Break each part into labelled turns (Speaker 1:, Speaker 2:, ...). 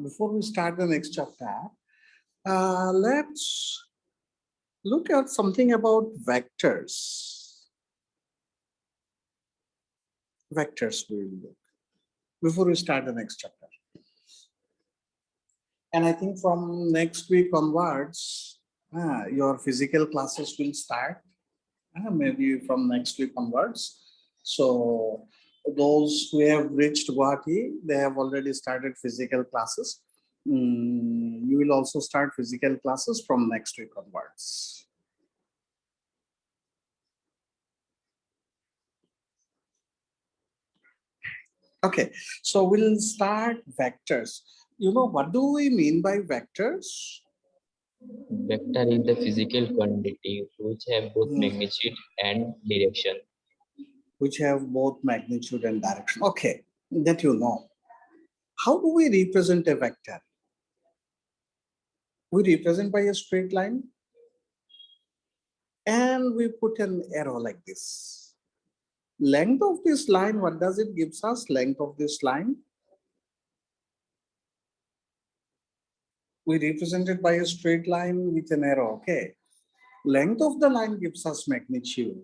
Speaker 1: before we start the next chapter, let's look at something about vectors. Vectors we will look before we start the next chapter. And I think from next week onwards, your physical classes will start, maybe from next week onwards. So those who have reached Guwahati, they have already started physical classes. You will also start physical classes from next week onwards. Okay, so we'll start vectors. You know, what do we mean by vectors?
Speaker 2: Vector is the physical quantity which have both magnitude and direction.
Speaker 1: Which have both magnitude and direction. Okay, that you know. How do we represent a vector? We represent by a straight line and we put an arrow like this. Length of this line, what does it gives us? Length of this line. We represent it by a straight line with an arrow, okay? Length of the line gives us magnitude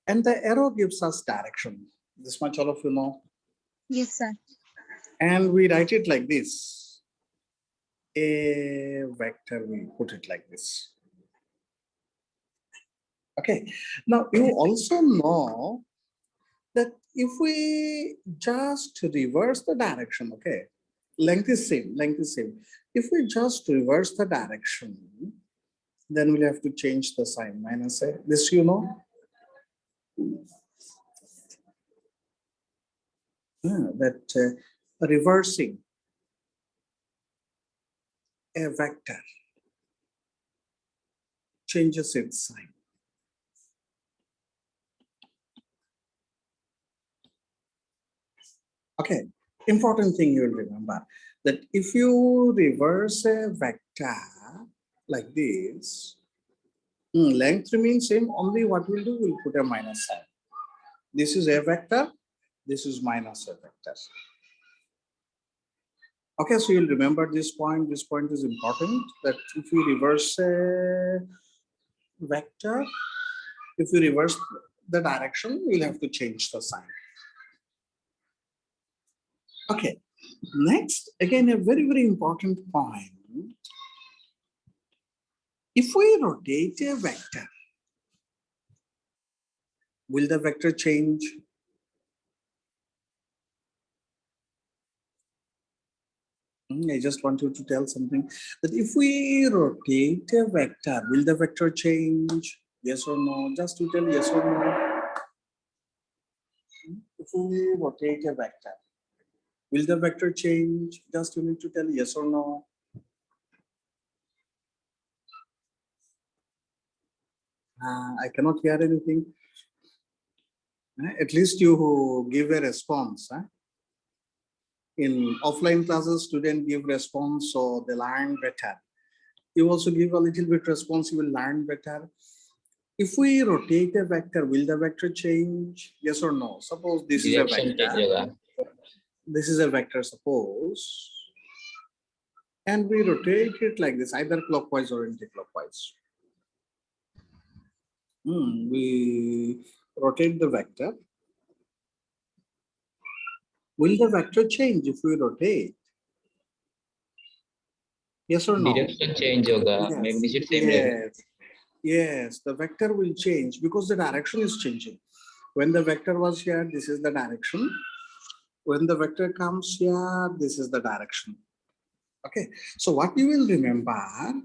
Speaker 1: and the arrow gives us direction. This much all of you know?
Speaker 3: Yes, sir.
Speaker 1: And we write it like this. A vector, we put it like this. Okay, now you also know that if we just reverse the direction, okay, length is same. If we just reverse the direction, then we'll have to change the sign, minus a. This you know? That reversing a vector changes its sign. Okay, important thing you will remember that if you reverse a vector like this, length remains same, only what we'll do, we'll put a minus sign. This is a vector, this is minus a vector. Okay, so you'll remember this point is important, that if you reverse a vector, if you reverse the direction, we'll have to change the sign. Okay, next, again, a very, very important point. If we rotate a vector, will the vector change? I just want you to tell something, that if we rotate a vector, will the vector change? Yes or no? Just to tell yes or no. If we rotate a vector, will the vector change? Just you need to tell yes or no. I cannot hear anything. At least you give a response. In offline classes, students give response, so they learn better. You also give a little bit response, you will learn better. If we rotate a vector, will the vector change? Yes or no? Suppose this
Speaker 2: Direction
Speaker 1: is a vector. This is a vector, suppose. And we rotate it like this, either clockwise or anti-clockwise. We rotate the vector. Will the vector change if we rotate? Yes or no?
Speaker 2: Direction change hoga,
Speaker 1: Yes.
Speaker 2: magnitude same.
Speaker 1: Yes, the vector will change because the direction is changing. When the vector was here, this is the direction. When the vector comes here, this is the direction. Okay, so what you will remember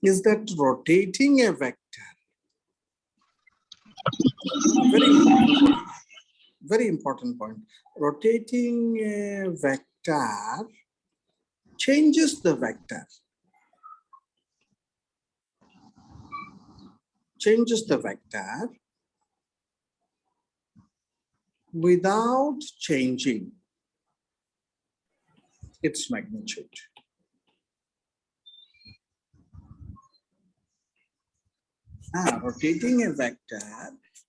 Speaker 1: is that rotating a vector, very important point. Rotating a vector changes the vector. Changes the vector without changing its magnitude. Rotating a vector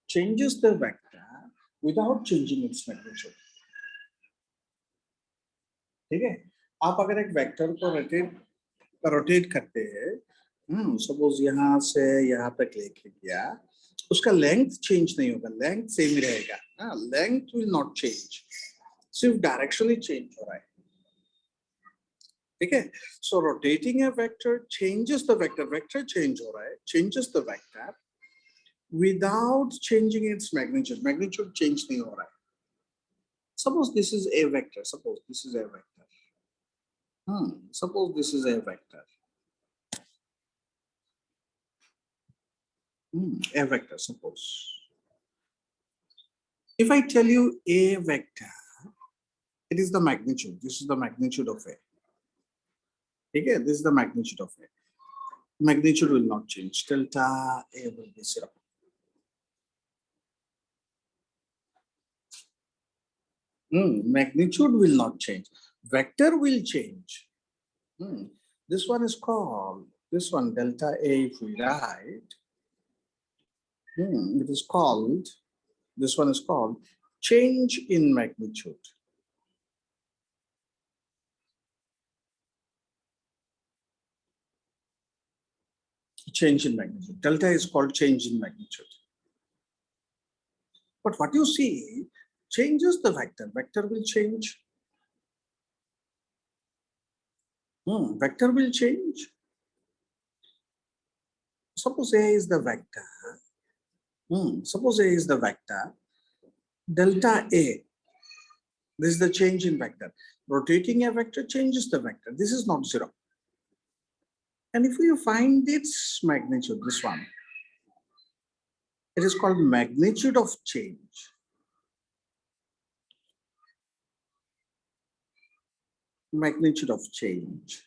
Speaker 1: changes the vector without changing its magnitude. Okay? आप अगर एक vector को rotate करते हैं, suppose यहाँ से यहाँ तक लेके गया, उसका लेंथ चेंज नहीं होगा, लेंथ सेम ही रहेगा, लेंथ विल नॉट चेंज, सिर्फ डायरेक्शन ही चेंज हो रहा है, ठीक है। So rotating a vector changes the vector, vector change हो रहा है, changes the vector without changing its magnitude, magnitude change नहीं हो रहा है। Suppose this is a vector, suppose this is a vector, suppose this is a vector, a vector, suppose. If I tell you a vector, it is the magnitude, this is the magnitude of a, okay, this is the magnitude of a, magnitude will not change, delta a will be 0. Magnitude will not change, vector will change. This one is called, this one delta a, if we write, it is called, this one is called change in magnitude. Change in magnitude. Delta is called change in magnitude. But what you see changes the vector. Vector will change. Vector will change. Suppose A is the vector. Suppose A is the vector. Delta A. This is the change in vector. Rotating a vector changes the vector. This is not 0. And if you find its magnitude, this one, it is called magnitude of change. Magnitude of change.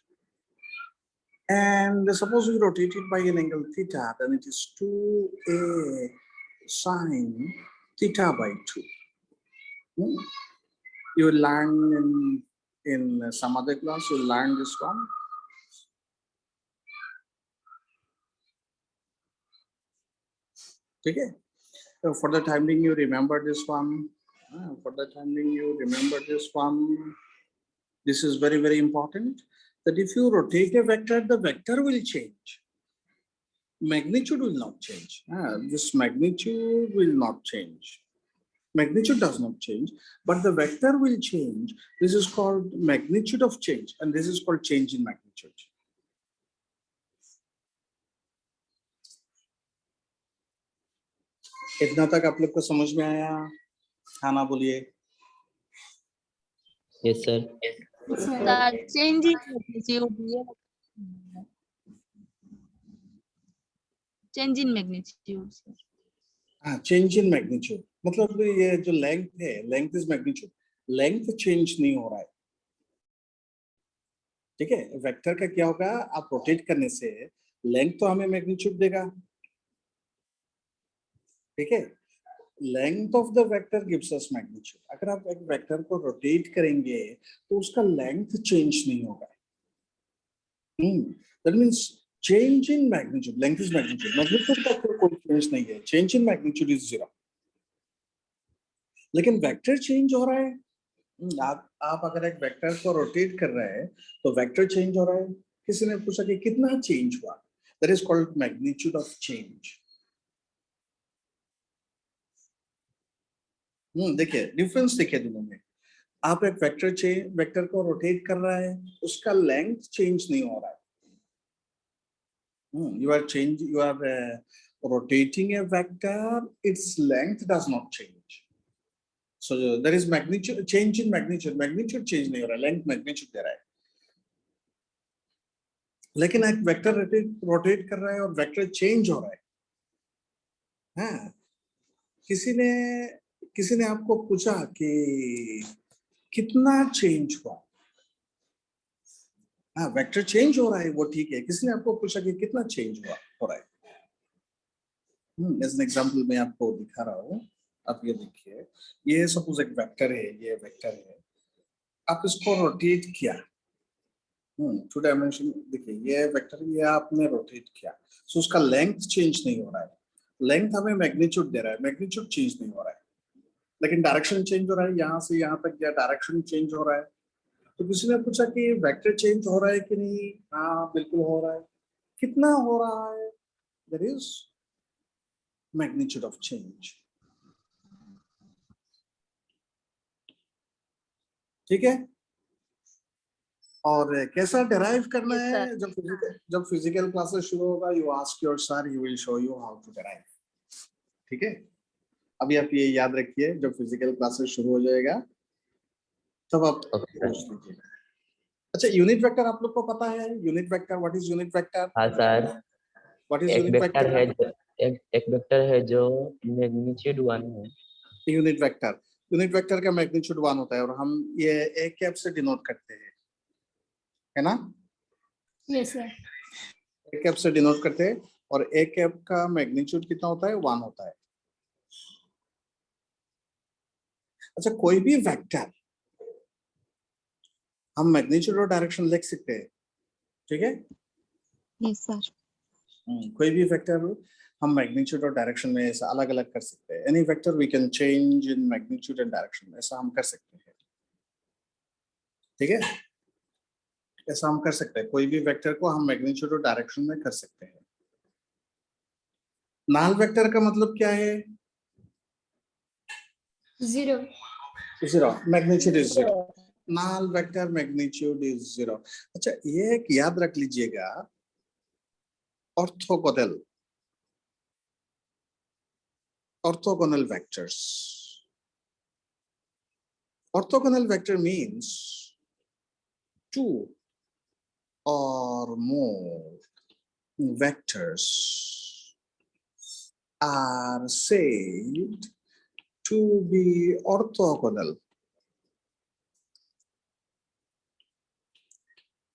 Speaker 1: And suppose we rotate it by an angle theta, then it is 2a sine theta by 2. You will learn in some other class, you will learn this one. Okay. So for the time being, you remember this one. For the time being, you remember this one. This is very, very important, that if you rotate a vector, the vector will change. Magnitude will not change. This magnitude will not change. Magnitude does not change, but the vector will change. This is called magnitude of change, and this is called change in magnitude. इतना तक आप लोग को समझ में आया? हाँ ना बोलिए।
Speaker 2: Yes, sir.
Speaker 3: Change in magnitude. Change in magnitude.
Speaker 1: हाँ, change in magnitude मतलब ये जो length है, length is magnitude, length change नहीं हो रहा है, ठीक है। वेक्टर का क्या होगा, आप रोटेट करने से लेंथ तो हमें मैग्नीट्यूड देगा, ठीक है। Length of the vector gives us magnitude. अगर आप एक वेक्टर को रोटेट करेंगे तो उसका लेंथ चेंज नहीं होगा, that means change in magnitude, length is magnitude, magnitude का कोई चेंज नहीं है, चेंज इन मैग्नीट्यूड इज 0। लेकिन वेक्टर चेंज हो रहा है, आप अगर एक वेक्टर को रोटेट कर रहे हैं तो वेक्टर चेंज हो रहा है। किसी ने पूछा कि कितना चेंज हुआ, that is called magnitude of change. देखिए डिफरेंस देखिए दोनों में। आप एक वेक्टर को रोटेट कर रहा है, उसका लेंथ चेंज नहीं हो रहा है। you are rotating a vector, its length does not change. So there is magnitude change in magnitude, magnitude change नहीं हो रहा, length magnitude दे रहा है। लेकिन एक वेक्टर रोटेट कर रहा है और वेक्टर चेंज हो रहा है। हाँ, किसी ने आपको पूछा कि कितना चेंज हुआ, हाँ वेक्टर चेंज हो रहा है वो ठीक है, किसी ने आपको पूछा कि कितना चेंज हो रहा है। एज एन एग्जांपल मैं आपको दिखा रहा हूँ, आप ये देखिए, ये सपोज एक वेक्टर है, ये वेक्टर है, आप इसको रोटेट किया, 2 डायमेंशन, देखिए ये वेक्टर, ये आपने रोटेट किया, सो उसका लेंथ चेंज नहीं हो रहा है, लेंथ हमें मैग्नीट्यूड दे रहा है, मैग्नीट्यूड चेंज नहीं हो रहा है, लेकिन डायरेक्शन चेंज हो रहा है, यहाँ से यहाँ तक या डायरेक्शन चेंज हो रहा है। तो किसी ने पूछा कि वेक्टर चेंज हो रहा है कि नहीं। हाँ बिल्कुल हो रहा है। कितना हो रहा है? There is magnitude of change. ठीक है। और कैसा डिराइव करना
Speaker 3: Yes, sir.
Speaker 1: है? जब फिजिकल क्लासेस शुरू होगा, you ask your sir, he will show you how to derive. ठीक है। अभी आप ये याद रखिए, जब फिजिकल क्लासेस शुरू हो जाएगा तब आप
Speaker 2: ओके सर।
Speaker 1: पूछ लीजिएगा। अच्छा, यूनिट वेक्टर आप लोग को पता है? Unit vector, what is unit vector?
Speaker 2: हाँ सर।
Speaker 1: व्हाट इज
Speaker 2: एक
Speaker 1: यूनिट
Speaker 2: वेक्टर
Speaker 1: वेक्टर?
Speaker 2: है एक वेक्टर है जो मैग्नीट्यूड 1 है।
Speaker 1: यूनिट वेक्टर का मैग्नीट्यूड 1 होता है, और हम ये ए कैप से डिनोट करते हैं, है ना?
Speaker 3: Yes, sir.
Speaker 1: ए कैप से डिनोट करते हैं, और ए कैप का मैग्नीट्यूड कितना होता है? 1 होता है। अच्छा, कोई भी वेक्टर हम मैग्नीट्यूड और डायरेक्शन लिख सकते हैं। ठीक है।
Speaker 3: Yes, sir.
Speaker 1: कोई भी वेक्टर हम मैग्नीट्यूड और डायरेक्शन में ऐसा अलग अलग कर सकते हैं। Any vector we can change in magnitude and direction, ऐसा हम कर सकते हैं। ठीक है। ऐसा हम कर सकते हैं, कोई भी वेक्टर को हम मैग्नीट्यूड और डायरेक्शन में कर सकते हैं। नाल वेक्टर का मतलब क्या है?
Speaker 3: Zero.
Speaker 1: Zero, magnitude is zero. नाल वेक्टर मैग्नीट्यूड इज जीरो। अच्छा, ये एक याद रख लीजिएगा, orthogonal orthogonal vectors. Orthogonal vector means two or more vectors are said to be orthogonal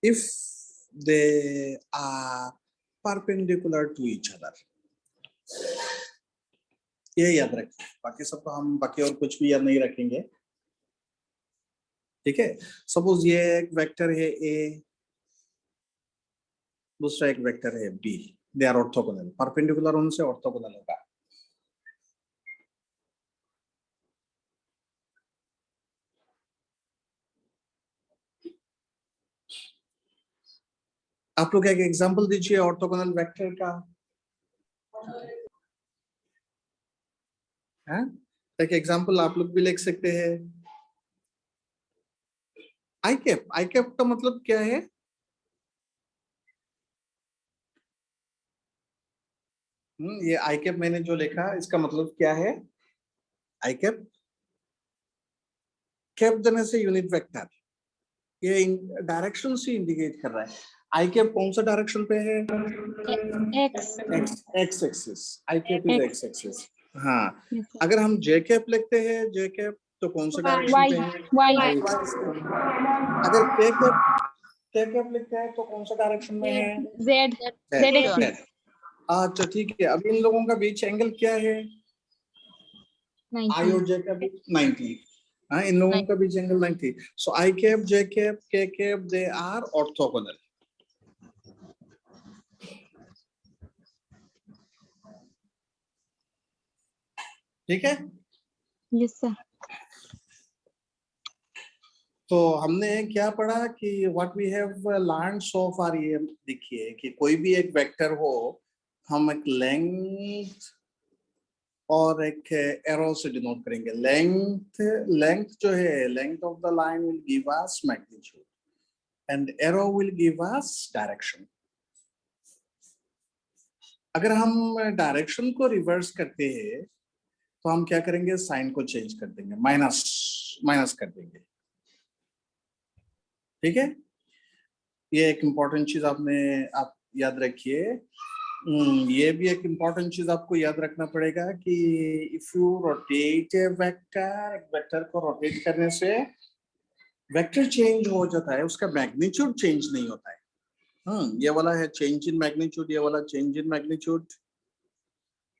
Speaker 1: if they are perpendicular to each other. ये याद रखिए, बाकी सब तो हम बाकी और कुछ भी याद नहीं रखेंगे। ठीक है। सपोज ये एक वेक्टर है ए, दूसरा एक वेक्टर है B, they are orthogonal, perpendicular उनसे ऑर्थोगोनल होगा। आप लोग एक एग्जांपल दीजिए ऑर्थोगोनल वेक्टर का। है? एक एग्जांपल आप लोग भी लिख सकते हैं। आई कैप का मतलब क्या है? ये आई कैप मैंने जो लिखा, इसका मतलब क्या है? आई कैप, कैप देने से यूनिट वेक्टर, ये डायरेक्शन से इंडिकेट कर रहा है। आई कैप कौन सा डायरेक्शन पे है?
Speaker 3: X.
Speaker 1: X axis. I cap is x axis. हाँ।
Speaker 3: Yes, sir.
Speaker 1: अगर हम जे कैप लिखते हैं, जे कैप तो कौन सा डायरेक्शन पे है?
Speaker 3: Y.
Speaker 1: अगर के कैप लिखते हैं तो कौन सा डायरेक्शन में है?
Speaker 3: Z. Z axis.
Speaker 1: अच्छा ठीक है। अब इन लोगों का बीच एंगल क्या है? आई
Speaker 3: 90.
Speaker 1: और जे कैप 90। हाँ, इन लोगों का बीच angle 90। So I cap, J cap, K cap, they are orthogonal. ठीक है।
Speaker 3: Yes, sir.
Speaker 1: तो हमने क्या पढ़ा कि what we have learn so far, ये देखिए कि कोई भी एक वेक्टर हो, हम एक लेंथ और एक एरो से डिनोट करेंगे। लेंथ जो है, length of the line will give us magnitude and arrow will give us direction. अगर हम डायरेक्शन को रिवर्स करते हैं तो हम क्या करेंगे? साइन को चेंज कर देंगे, माइनस कर देंगे। ठीक है। ये एक इंपॉर्टेंट चीज आप याद रखिए। ये भी एक इंपॉर्टेंट चीज आपको याद रखना पड़ेगा कि if you rotate A vector, एक वेक्टर को रोटेट करने से वेक्टर चेंज हो जाता है, उसका मैग्नीट्यूड चेंज नहीं होता है। ये वाला है चेंज इन मैग्नीट्यूड, ये वाला चेंज इन मैग्नीट्यूड,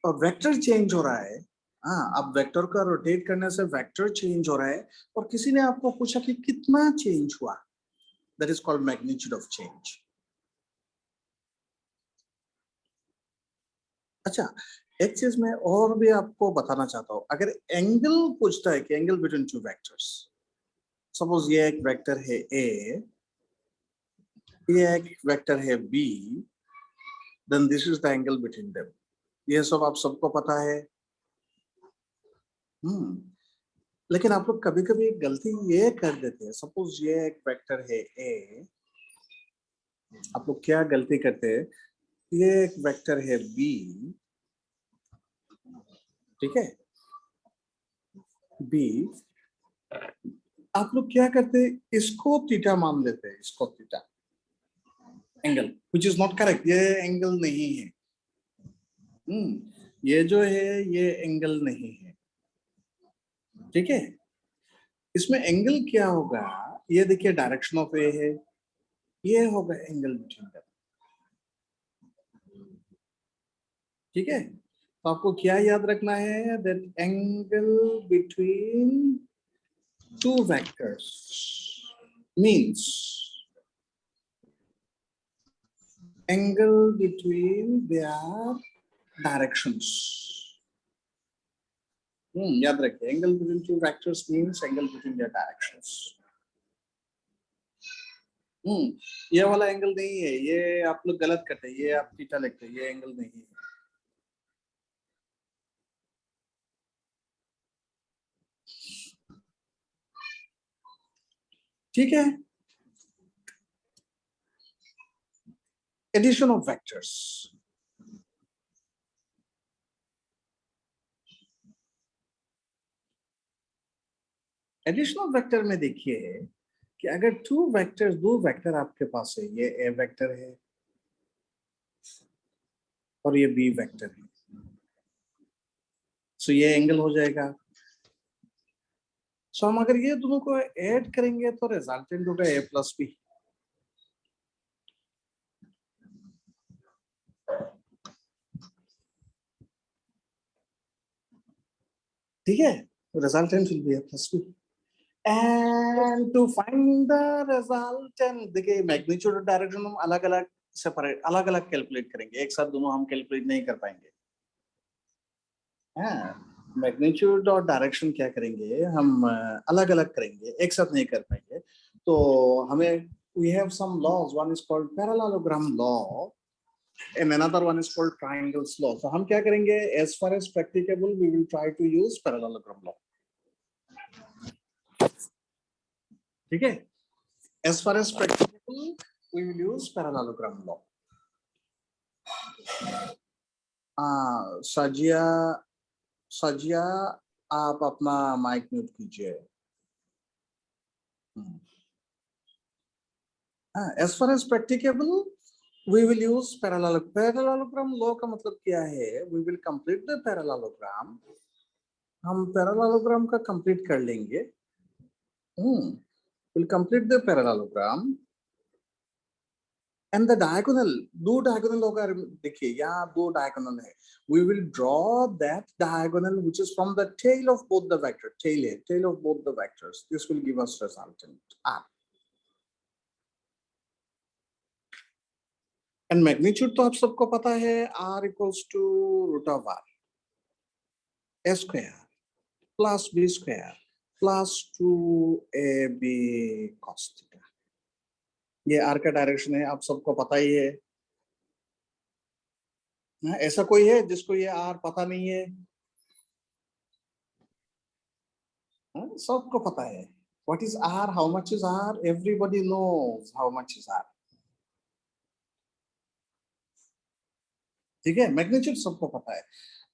Speaker 1: और वेक्टर चेंज हो रहा है। हाँ, अब वेक्टर का रोटेट करने से वेक्टर चेंज हो रहा है, और किसी ने आपको पूछा कि कितना चेंज हुआ, that is called magnitude of change. अच्छा, एक चीज मैं और भी आपको बताना चाहता हूं। अगर एंगल पूछता है कि angle between two vectors, suppose ये एक वेक्टर है ए, ये एक वेक्टर है B, then this is the angle between them. ये सब आप सबको पता है। लेकिन आप लोग कभी कभी गलती ये कर देते हैं। सपोज ये एक वेक्टर है ए, आप लोग क्या गलती करते हैं, ये एक वेक्टर है बी, ठीक है, बी, आप लोग क्या करते हैं, इसको थीटा मान लेते हैं, इसको theta angle, which is not correct. ये एंगल नहीं है। ये जो है ये एंगल नहीं है, ठीक है। इसमें एंगल क्या होगा, ये देखिए डायरेक्शन ऑफ ए है, ये होगा एंगल बिटवीन देम, ठीक है। तो आपको क्या याद रखना है, that angle between two vectors means angle between their directions. याद रखिए, angle between two vectors means angle between their directions. ये वाला एंगल नहीं है, ये आप लोग गलत करते हैं, ये आप थीटा लिखते हैं, ये एंगल नहीं है। ठीक है। Addition of vectors, addition of vector में देखिए कि अगर टू वेक्टर्स, दो वेक्टर आपके पास है, ये ए वेक्टर है और ये बी वेक्टर है, सो ये एंगल हो जाएगा। सो हम अगर ये दोनों को ऐड करेंगे तो रिजल्टेंट होगा ए प्लस बी। ठीक है, resultant will be A plus B. And to find the resultant, देखिए मैग्नीट्यूड और डायरेक्शन हम अलग अलग सेपरेट, अलग अलग कैलकुलेट करेंगे, एक साथ दोनों हम कैलकुलेट नहीं कर पाएंगे। हाँ, मैग्नीट्यूड और डायरेक्शन क्या करेंगे हम, अलग अलग करेंगे, एक साथ नहीं कर पाएंगे। तो हमें we have some laws, one is called parallelogram law and another one is called triangles law. So हम क्या करेंगे, as far as practicable we will try to use parallelogram law. ठीक है, as far as practicable we will use parallelogram law. Sajiya, Sajiya आप अपना mic mute कीजिए। As far as practicable we will use parallelogram law का मतलब क्या है, we will complete the parallelogram, हम parallelogram का complete कर लेंगे। we'll complete the parallelogram and the diagonal, दो diagonal होगा, देखिए यहाँ दो diagonal है, we will draw that diagonal which is from the tail of both the vector, tail of both the vectors. This will give us resultant R. And magnitude तो आप सबको पता है, R equals to root of R, a square plus B square plus 2ab cos theta. ये R का direction है, आप सबको पता ही है। ऐसा कोई है जिसको ये R पता नहीं है? सबको पता है। What is R? How much is R? Everybody knows how much is R. ठीक है, मैग्नीट्यूड सबको पता है,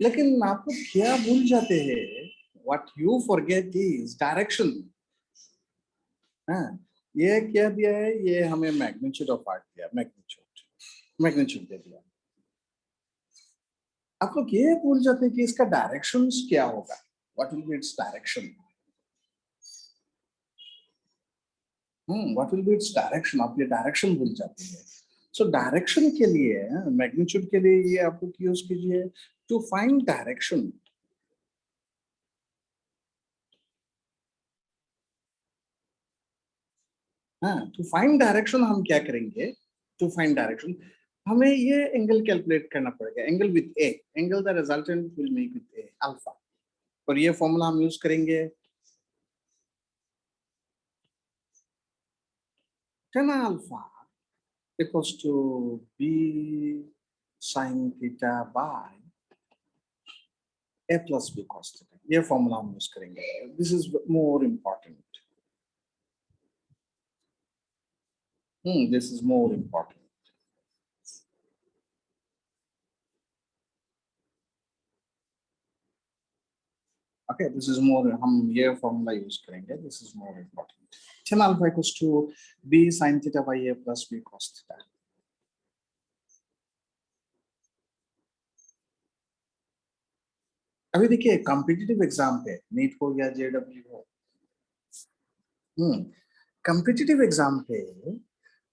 Speaker 1: लेकिन आप लोग क्या भूल जाते हैं, what you forget is direction. ये क्या दिया है, ये हमें मैग्नीट्यूड ऑफ आर्ट दिया, मैग्नीट्यूड दे दिया। आप लोग ये भूल जाते हैं कि इसका डायरेक्शन क्या होगा, what will be its direction. What will be its direction, आप ये डायरेक्शन भूल जाते हैं। सो डायरेक्शन के लिए, मैग्नीट्यूड के लिए ये आप लोग यूज कीजिए, to find direction. To find direction हम क्या करेंगे, टू फाइंड डायरेक्शन हमें ये एंगल कैलकुलेट करना पड़ेगा, angle with A, angle the resultant will make with A alpha, और ये फॉर्मूला हम यूज करेंगे। tan alpha equals to b sin theta by a plus b cos theta. ये formula हम यूज करेंगे. This is more important. This is more important. Okay, this is more. हम ये formula use करेंगे. This is more important. Tan alpha equals to b sin theta by a plus b cos theta. अभी देखिए competitive exam पे NEET हो या JW हो, competitive exam पे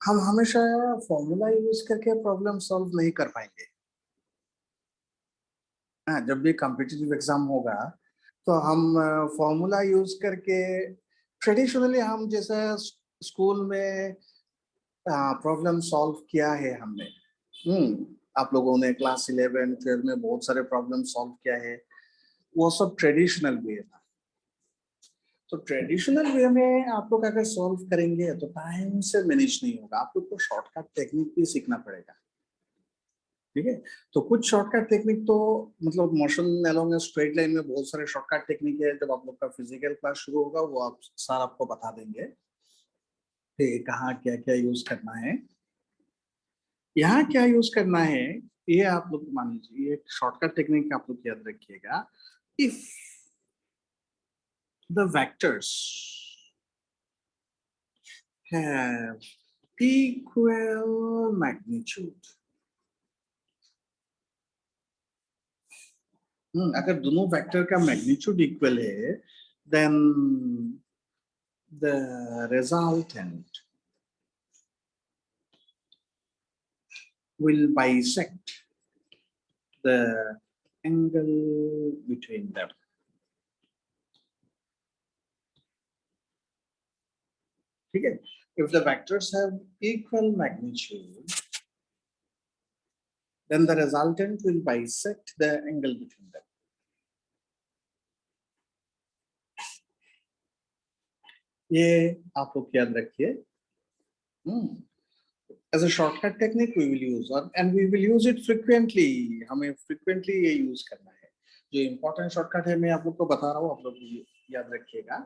Speaker 1: हम हमेशा फॉर्मूला यूज करके प्रॉब्लम सॉल्व नहीं कर पाएंगे. हाँ, जब भी कॉम्पिटिटिव एग्जाम होगा तो हम फॉर्मूला यूज करके ट्रेडिशनली हम जैसे स्कूल में प्रॉब्लम सॉल्व किया है हमने. आप लोगों ने क्लास 11 12 में बहुत सारे प्रॉब्लम सॉल्व किया है, वो सब ट्रेडिशनल वे था. तो ट्रेडिशनल वे में आप लोग अगर सॉल्व करेंगे तो टाइम से मैनेज नहीं होगा. आप लोग को शॉर्टकट टेक्निक भी सीखना पड़ेगा. ठीक है, तो कुछ शॉर्टकट टेक्निक तो मतलब मोशन अलोंग स्ट्रेट लाइन में बहुत सारे शॉर्टकट टेक्निक है. जब आप लोग का फिजिकल क्लास शुरू होगा वो आप सर आपको बता देंगे कि कहाँ क्या क्या यूज करना है, यहाँ क्या यूज करना है. ये आप लोग मान लीजिए ये शॉर्टकट टेक्निक आप लोग याद रखिएगा. If the vectors have equal magnitude. अगर दोनों वेक्टर का मैग्नीट्यूड इक्वल है, then the resultant will bisect the angle between them. ठीक है, if the vectors have equal magnitude, then the resultant will bisect the angle between them. ये आप लोग याद रखिए. As a shortcut technique we will use and we will use it frequently. हमें frequently ये use करना है. जो important shortcut है मैं आप लोग को बता रहा हूँ, आप लोग याद रखिएगा.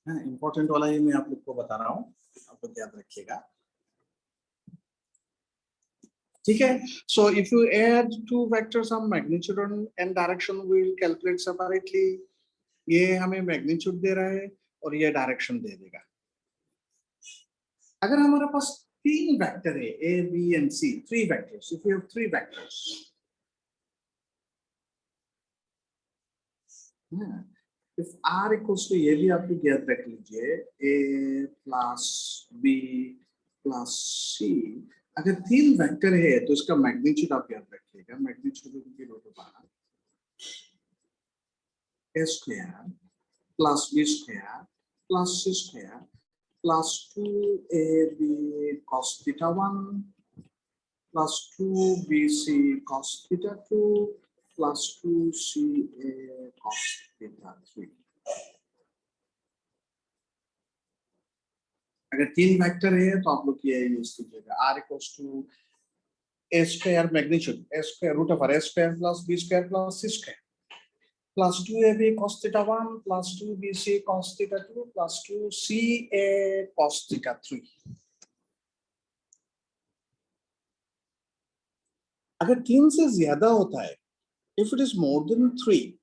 Speaker 1: इंपॉर्टेंट वाला ही मैं आप लोग को बता रहा हूँ, आप लोग याद रखिएगा. ठीक है, so if you add two vectors on magnitude and direction we will calculate separately. ये हमें मैग्नीट्यूड दे रहा है और ये डायरेक्शन दे देगा. अगर हमारे पास तीन वेक्टर है a b and c, three vectors, if we have three vectors, if r equals to, ये भी आप लोग याद रख लीजिए, a plus b plus c. अगर तीन वेक्टर है तो इसका मैग्नीट्यूड आप याद रखिएगा. मैग्नीट्यूड की रूट बाहर a square plus b square plus c square plus 2ab cos theta 1 plus 2bc cos theta 2 plus 2ca cos theta 3. अगर तीन वेक्टर है तो आप लोग ये यूज कीजिएगा. r equals to a square magnitude, a square root over a square plus b square plus c square plus 2ab cos theta 1 plus 2bc cos theta 2 plus 2ca cos theta 3. अगर तीन से ज्यादा होता है, if it is more than 3,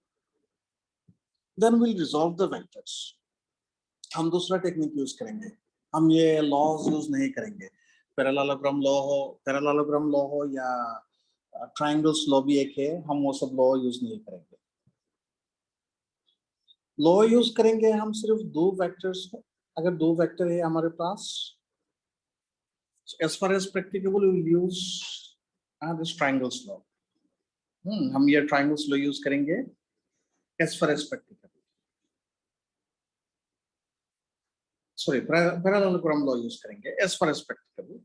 Speaker 1: then we'll resolve the vectors. हम दूसरा technique use करेंगे. हम ये लॉज यूज नहीं करेंगे. पैरेललोग्राम लॉ हो या ट्रायंगल्स लॉ भी एक है, हम वो सब लॉ यूज नहीं करेंगे. लॉ यूज करेंगे हम सिर्फ दो वेक्टर्स. अगर दो वेक्टर है हमारे पास, as far as practicable we will use this triangles law. हम ये triangles law यूज करेंगे as far as practicable. Sorry, parallelogram law use करेंगे as far as practicable.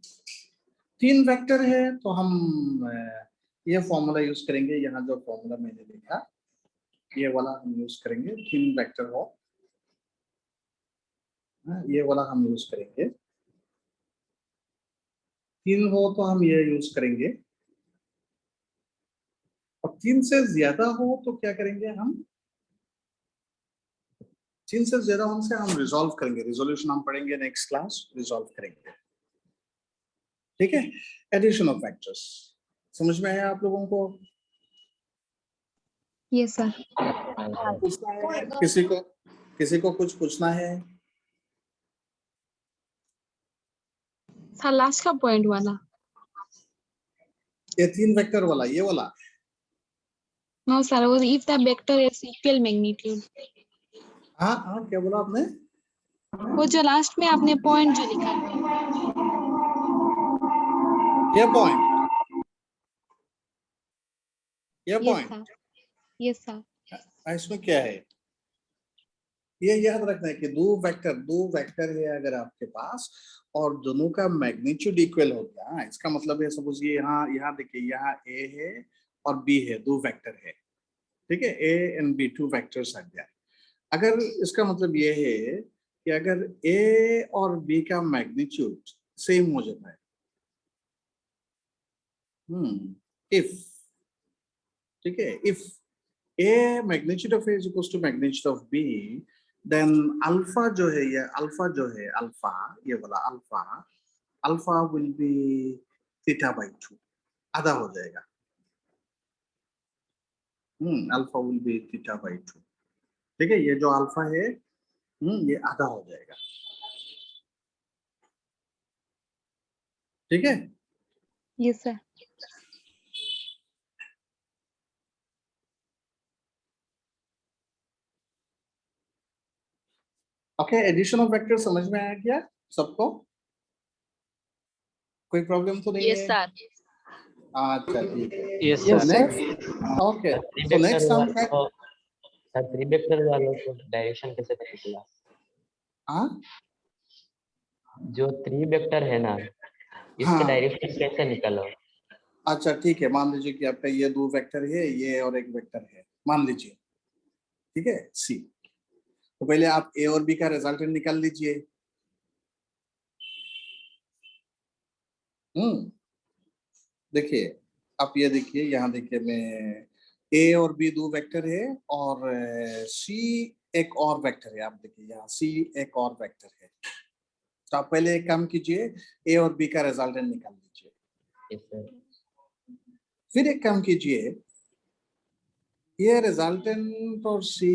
Speaker 1: तीन वेक्टर है तो हम ये फॉर्मूला यूज करेंगे. यहाँ जो फॉर्मूला मैंने लिखा ये वाला हम यूज करेंगे. तीन वेक्टर हो ये वाला हम यूज करेंगे। 3 हो तो हम ये यूज करेंगे, और 3 से ज्यादा हो तो क्या करेंगे हम? 3 से ज्यादा होने से हम रिजॉल्व करेंगे, रिजोल्यूशन हम पढ़ेंगे नेक्स्ट क्लास, रिजॉल्व करेंगे। ठीक है, एडिशन ऑफ फैक्टर्स समझ में आया आप लोगों को?
Speaker 3: Yes sir.
Speaker 1: पूछना है किसी को कुछ पूछना है?
Speaker 3: सर लास्ट का पॉइंट वाला।
Speaker 1: ये 3 वेक्टर वाला, ये वाला?
Speaker 3: नो सर, वो if the vector is equal magnitude.
Speaker 1: हाँ हाँ, क्या बोला आपने?
Speaker 3: वो जो लास्ट में आपने पॉइंट जो लिखा है।
Speaker 1: ये पॉइंट, ये
Speaker 3: yes
Speaker 1: point
Speaker 3: sir. Yes sir.
Speaker 1: इसमें क्या है? ये याद रखना है कि दो वेक्टर है अगर आपके पास, और दोनों का मैग्नीट्यूड इक्वल हो गया, इसका मतलब है सपोज ये यहाँ देखिए, यहाँ ए है और बी है, 2 वेक्टर है। ठीक है, ए एंड बी 2 वेक्टर्स आ गया। अगर इसका मतलब ये है कि अगर ए और बी का मैग्नीट्यूड सेम हो जाता है, इफ, ठीक है, if A magnitude of A is equals to magnitude of B, then alpha जो है, ये alpha जो है, alpha, ये वाला alpha will be theta by 2, आधा हो जाएगा। alpha will be theta by 2। ठीक है, ये जो alpha है, ये आधा हो जाएगा। ठीक है,
Speaker 3: yes sir.
Speaker 1: Okay, addition of vector समझ में आया क्या सबको? कोई प्रॉब्लम तो नहीं है?
Speaker 3: सर।
Speaker 1: अच्छा, ठीक है।
Speaker 4: Yes,
Speaker 1: तो
Speaker 4: sir.
Speaker 1: नेक्स्ट, ओके,
Speaker 2: थ्री
Speaker 1: तो
Speaker 2: वेक्टर
Speaker 1: नेक्स्ट
Speaker 2: हुआ
Speaker 1: हम
Speaker 2: तो सर, 3 वेक्टर वालों को डायरेक्शन कैसे पता चला?
Speaker 1: हाँ
Speaker 2: जो 3 वेक्टर है ना, इसके
Speaker 1: हाँ,
Speaker 2: डायरेक्शन कैसे निकालो?
Speaker 1: अच्छा ठीक है, मान लीजिए कि आपका ये 2 वेक्टर है, ये और एक वेक्टर है, मान लीजिए। ठीक है, सी। तो पहले आप ए और बी का रिजल्टेंट निकाल लीजिए। देखिए, आप ये देखिए, यहाँ देखिए, मैं ए और बी 2 वेक्टर है, और सी एक और वेक्टर है। आप देखिए यहाँ सी एक और वेक्टर है। तो आप पहले एक काम कीजिए, ए और बी का रिजल्टेंट निकाल लीजिए।
Speaker 2: Yes, sir.
Speaker 1: फिर एक काम कीजिए, ये रिजल्टेंट और सी,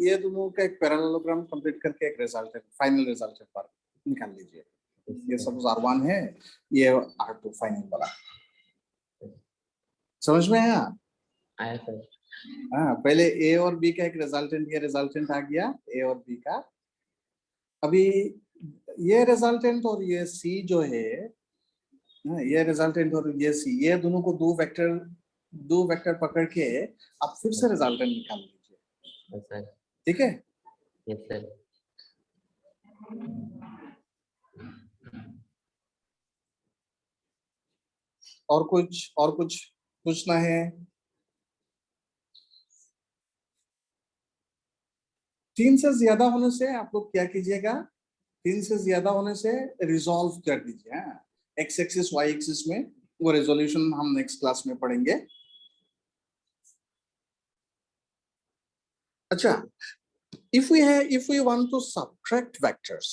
Speaker 1: ये दोनों का एक पैरेललोग्राम कंप्लीट करके एक रिजल्टेंट, फाइनल रिजल्टेंट पर निकाल लीजिए। ये सपोज R1 है, ये R2 फाइनल वाला। समझ में आया?
Speaker 2: आया सर।
Speaker 1: हाँ, पहले ए और बी का एक रिजल्टेंट, ये रिजल्टेंट आ गया ए और बी का। अभी ये रिजल्टेंट और ये सी जो है, ये रिजल्टेंट और ये सी, ये दोनों को दो वेक्टर पकड़ के आप फिर से रिजल्टेंट निकाल लीजिए।
Speaker 2: Yes, sir.
Speaker 1: ठीक है,
Speaker 2: Yes, sir.
Speaker 1: और कुछ पूछना है? 3 से ज्यादा होने से आप लोग क्या कीजिएगा, 3 से ज्यादा होने से रिजॉल्व कर दीजिए। एक्स एक्सिस वाई एक्सिस में, वो रेजोल्यूशन हम नेक्स्ट क्लास में पढ़ेंगे। अच्छा, if we want to subtract vectors,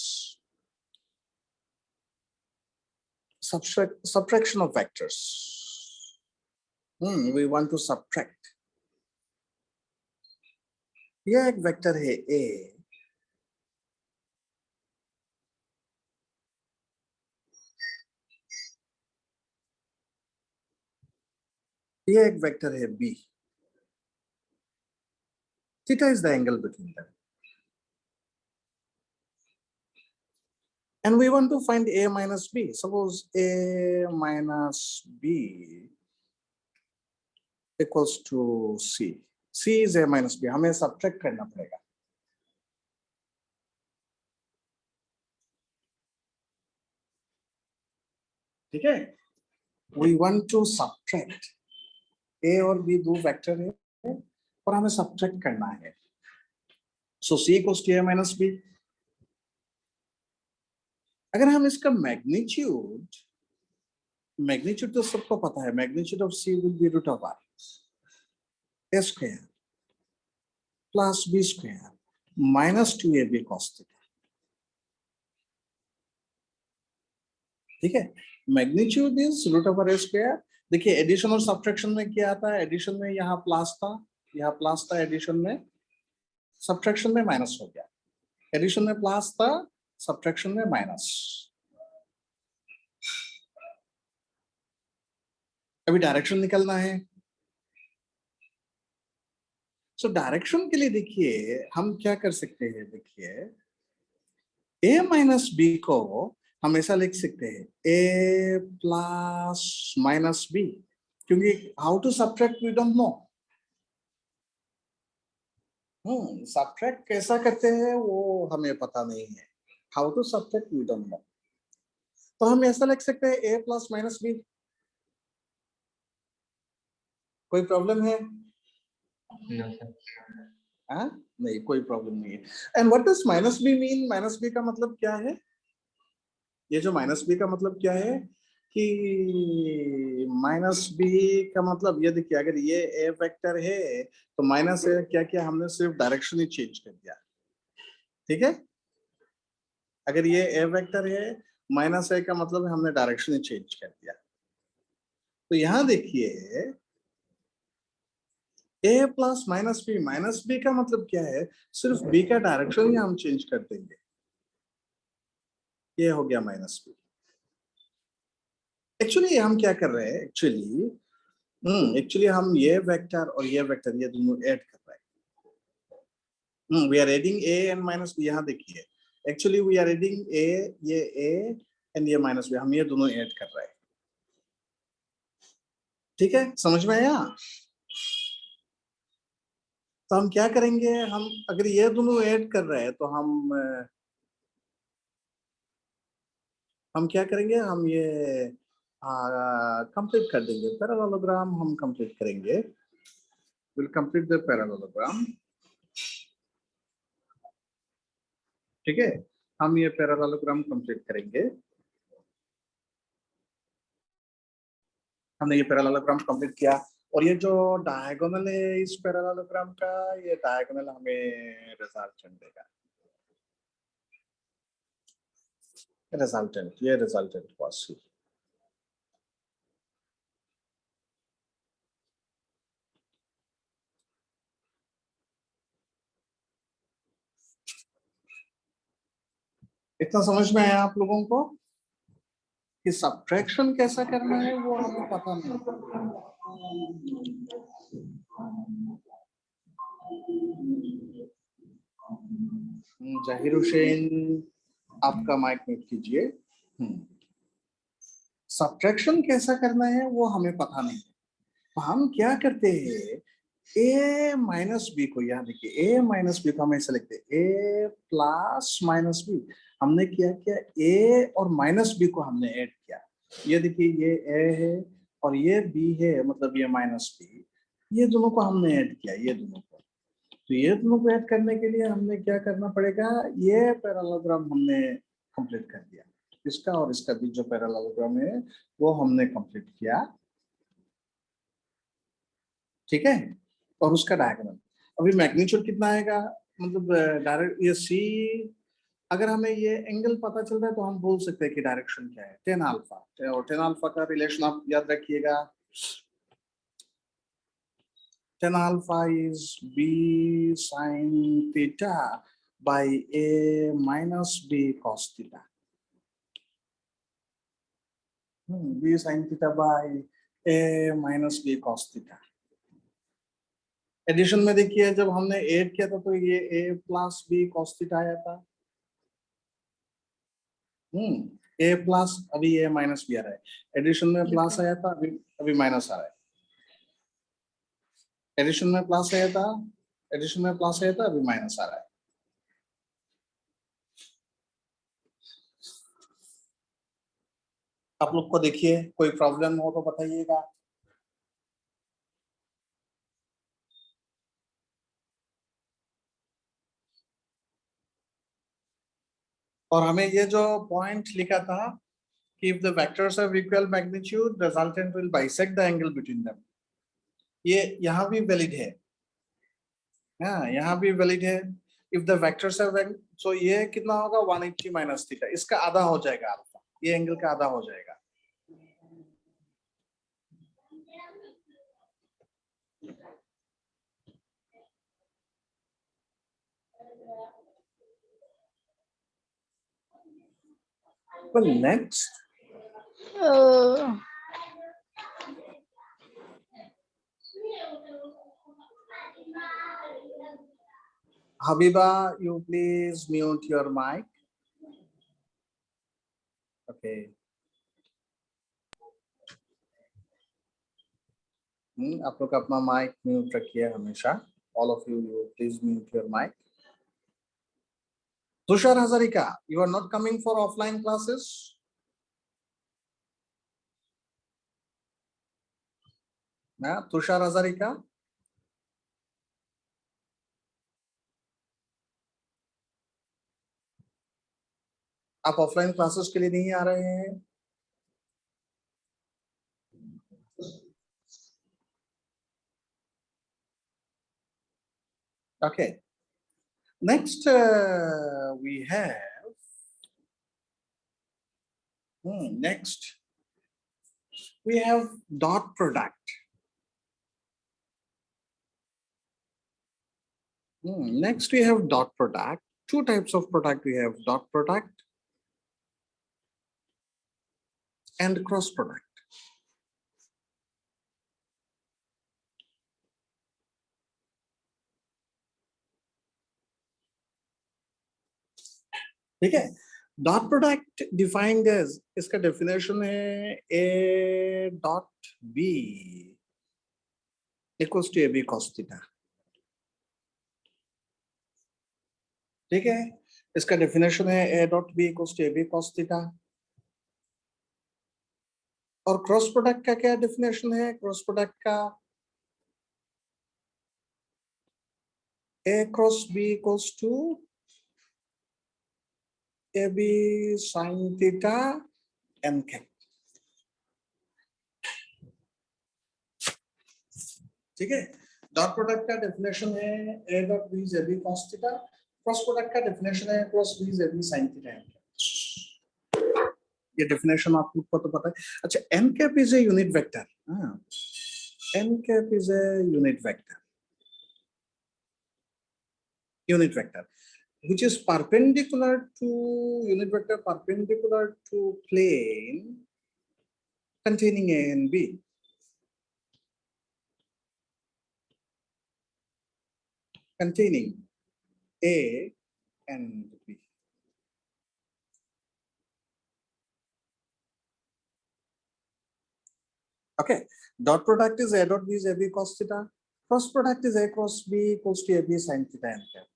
Speaker 1: subtraction of vectors, we want to subtract, ये एक वेक्टर है a, ये एक वेक्टर है b, theta is the angle between them, and we want to find a minus b. Suppose a minus b equals to c. c is a minus b, हमें subtract करना पड़ेगा। ठीक है, we want to subtract, a और b 2 vector है और हमें subtract करना है। So c equals to a minus b. अगर हम इसका मैग्नीट्यूड तो सबको पता है, magnitude of c will be root of R a square plus B square minus 2ab cos theta. ठीक है, magnitude is root over a square. देखिए एडिशन और सब्ट्रैक्शन में क्या आता है, एडिशन में यहाँ प्लस था, यहाँ प्लस था, एडिशन में, सब्ट्रैक्शन में माइनस हो गया, एडिशन में प्लस था, सब्ट्रैक्शन में माइनस। अभी डायरेक्शन निकलना है। सो डायरेक्शन के लिए देखिए हम क्या कर सकते हैं, देखिए a माइनस बी को हम ऐसा लिख सकते हैं a प्लस माइनस बी, क्योंकि how to subtract we don't know. Subtract कैसा करते हैं वो हमें पता नहीं है, how to subtract we don't know. तो हम ऐसा लिख सकते हैं a प्लस माइनस बी। कोई प्रॉब्लम है?
Speaker 2: No, sir.
Speaker 1: हाँ, नहीं कोई प्रॉब्लम नहीं है। And what does minus b mean? Minus b का मतलब क्या है? ये जो माइनस बी का मतलब क्या है कि माइनस बी का मतलब ये देखिए, अगर ये ए वेक्टर है तो माइनस ए क्या किया हमने, सिर्फ डायरेक्शन ही चेंज कर दिया। ठीक है, अगर ये ए वेक्टर है, माइनस ए का मतलब है हमने डायरेक्शन ही चेंज कर दिया। तो यहां देखिए ए प्लस माइनस बी का मतलब क्या है, सिर्फ बी का डायरेक्शन ही हम चेंज कर देंगे। ये हो गया माइनस बी। एक्चुअली हम क्या कर रहे हैं, एक्चुअली हम ये वेक्टर और ये वेक्टर ये दोनों ऐड कर रहे हैं। We are adding a and minus b. यहाँ देखिए actually we are adding a, ये ए एंड ये माइनस बी, हम ये दोनों ऐड कर रहे हैं। ठीक है, समझ में आया? तो हम क्या करेंगे, हम अगर ये दोनों ऐड कर रहे हैं तो हम क्या करेंगे, हम ये कंप्लीट कर देंगे, पैरेललोग्राम हम कंप्लीट करेंगे। Will complete the parallelogram. ठीक है, हम ये पैरेललोग्राम कंप्लीट करेंगे। हमने ये पैरेललोग्राम कंप्लीट किया, और ये जो डायगोनल है इस पैरेललोग्राम का, ये डायगोनल हमें रिजल्टेंट देगा। रिजल्टेंट, ये रिजल्टेंट वाज सी। इतना समझ में आया आप लोगों को कि सब्ट्रैक्शन कैसा करना है वो हमें पता नहीं। जाहिर हुसैन, आपका माइक म्यूट कीजिए। सब्ट्रैक्शन कैसा करना है वो हमें पता नहीं। तो हम क्या करते हैं, ए माइनस बी को, यहाँ देखिए ए माइनस बी को हम ऐसे लिखते हैं ए प्लस माइनस बी। हमने क्या किया, ए और माइनस बी को हमने ऐड किया। ये देखिए ये ए है और ये बी है, मतलब ये माइनस बी, ये दोनों को हमने ऐड किया, ये दोनों को। तो ये दोनों को ऐड करने के लिए हमने क्या करना पड़ेगा, ये पैरेललोग्राम हमने कंप्लीट कर दिया। इसका और इसका बीच जो पैरेललोग्राम है वो हमने कंप्लीट किया। ठीक है, और उसका डायगोनल। अभी मैग्नीट्यूड कितना आएगा, मतलब डायरेक्ट ये सी, अगर हमें ये एंगल पता चल रहा है तो हम बोल सकते हैं कि डायरेक्शन क्या है, टेन अल्फा। और टेन अल्फा का रिलेशन आप याद रखिएगा, tan alpha is b sine theta by a minus b cos theta. B sine theta by a minus b cos theta. Addition में देखिए जब हमने ऐड किया था तो ये a plus b cos theta आया था। ए प्लस, अभी ए माइनस भी आ रहा है। एडिशन में प्लस आया था, अभी अभी माइनस आ रहा है। एडिशन में प्लस आया था, एडिशन में प्लस आया था, अभी माइनस आ रहा है। आप लोग को देखिए कोई प्रॉब्लम हो तो बताइएगा। और हमें ये जो पॉइंट लिखा था कि if the vectors have equal magnitude, resultant will bisect the angle between them. ये यहाँ भी वैलिड है, हाँ यहाँ भी वैलिड है. If the vectors have, so ये कितना होगा 180 minus थीटा, इसका आधा हो जाएगा अल्फा, ये एंगल का आधा हो जाएगा. Well, next. Habiba, you please mute your mic. Okay. आप लोग अपना mic mute रखिए हमेशा. All of you please mute your mic. Tushar Hazarika, you are not coming for offline classes? Yeah, Tushar Hazarika. आप ऑफलाइन क्लासेस के लिए नहीं आ रहे हैं? Okay. Next, we have dot product. Next, we have dot product. Two types of product we have: dot product and cross product. ठीक है. Dot product defined as, इसका definition है ए dot B equals to A B cos theta. ठीक है, इसका definition है ए dot B equals to A B cos theta. और cross product का क्या डेफिनेशन है? क्रॉस प्रोडक्ट का A cross B equals to A B sine theta N cap. ठीक है, डॉट प्रोडक्ट का डेफिनेशन है ए dot B is A B cos theta. Cross product का डेफिनेशन है cross B is A B sine theta N cap. ये definition आप लोग को तो पता है. अच्छा, n cap is a unit vector. N cap is a unit vector. Unit vector which is perpendicular to unit vector perpendicular to plane containing A and B. Containing A and B. Okay, dot product is A dot B is A B cos theta. Cross product is A cross B equals to A B sin theta n cap.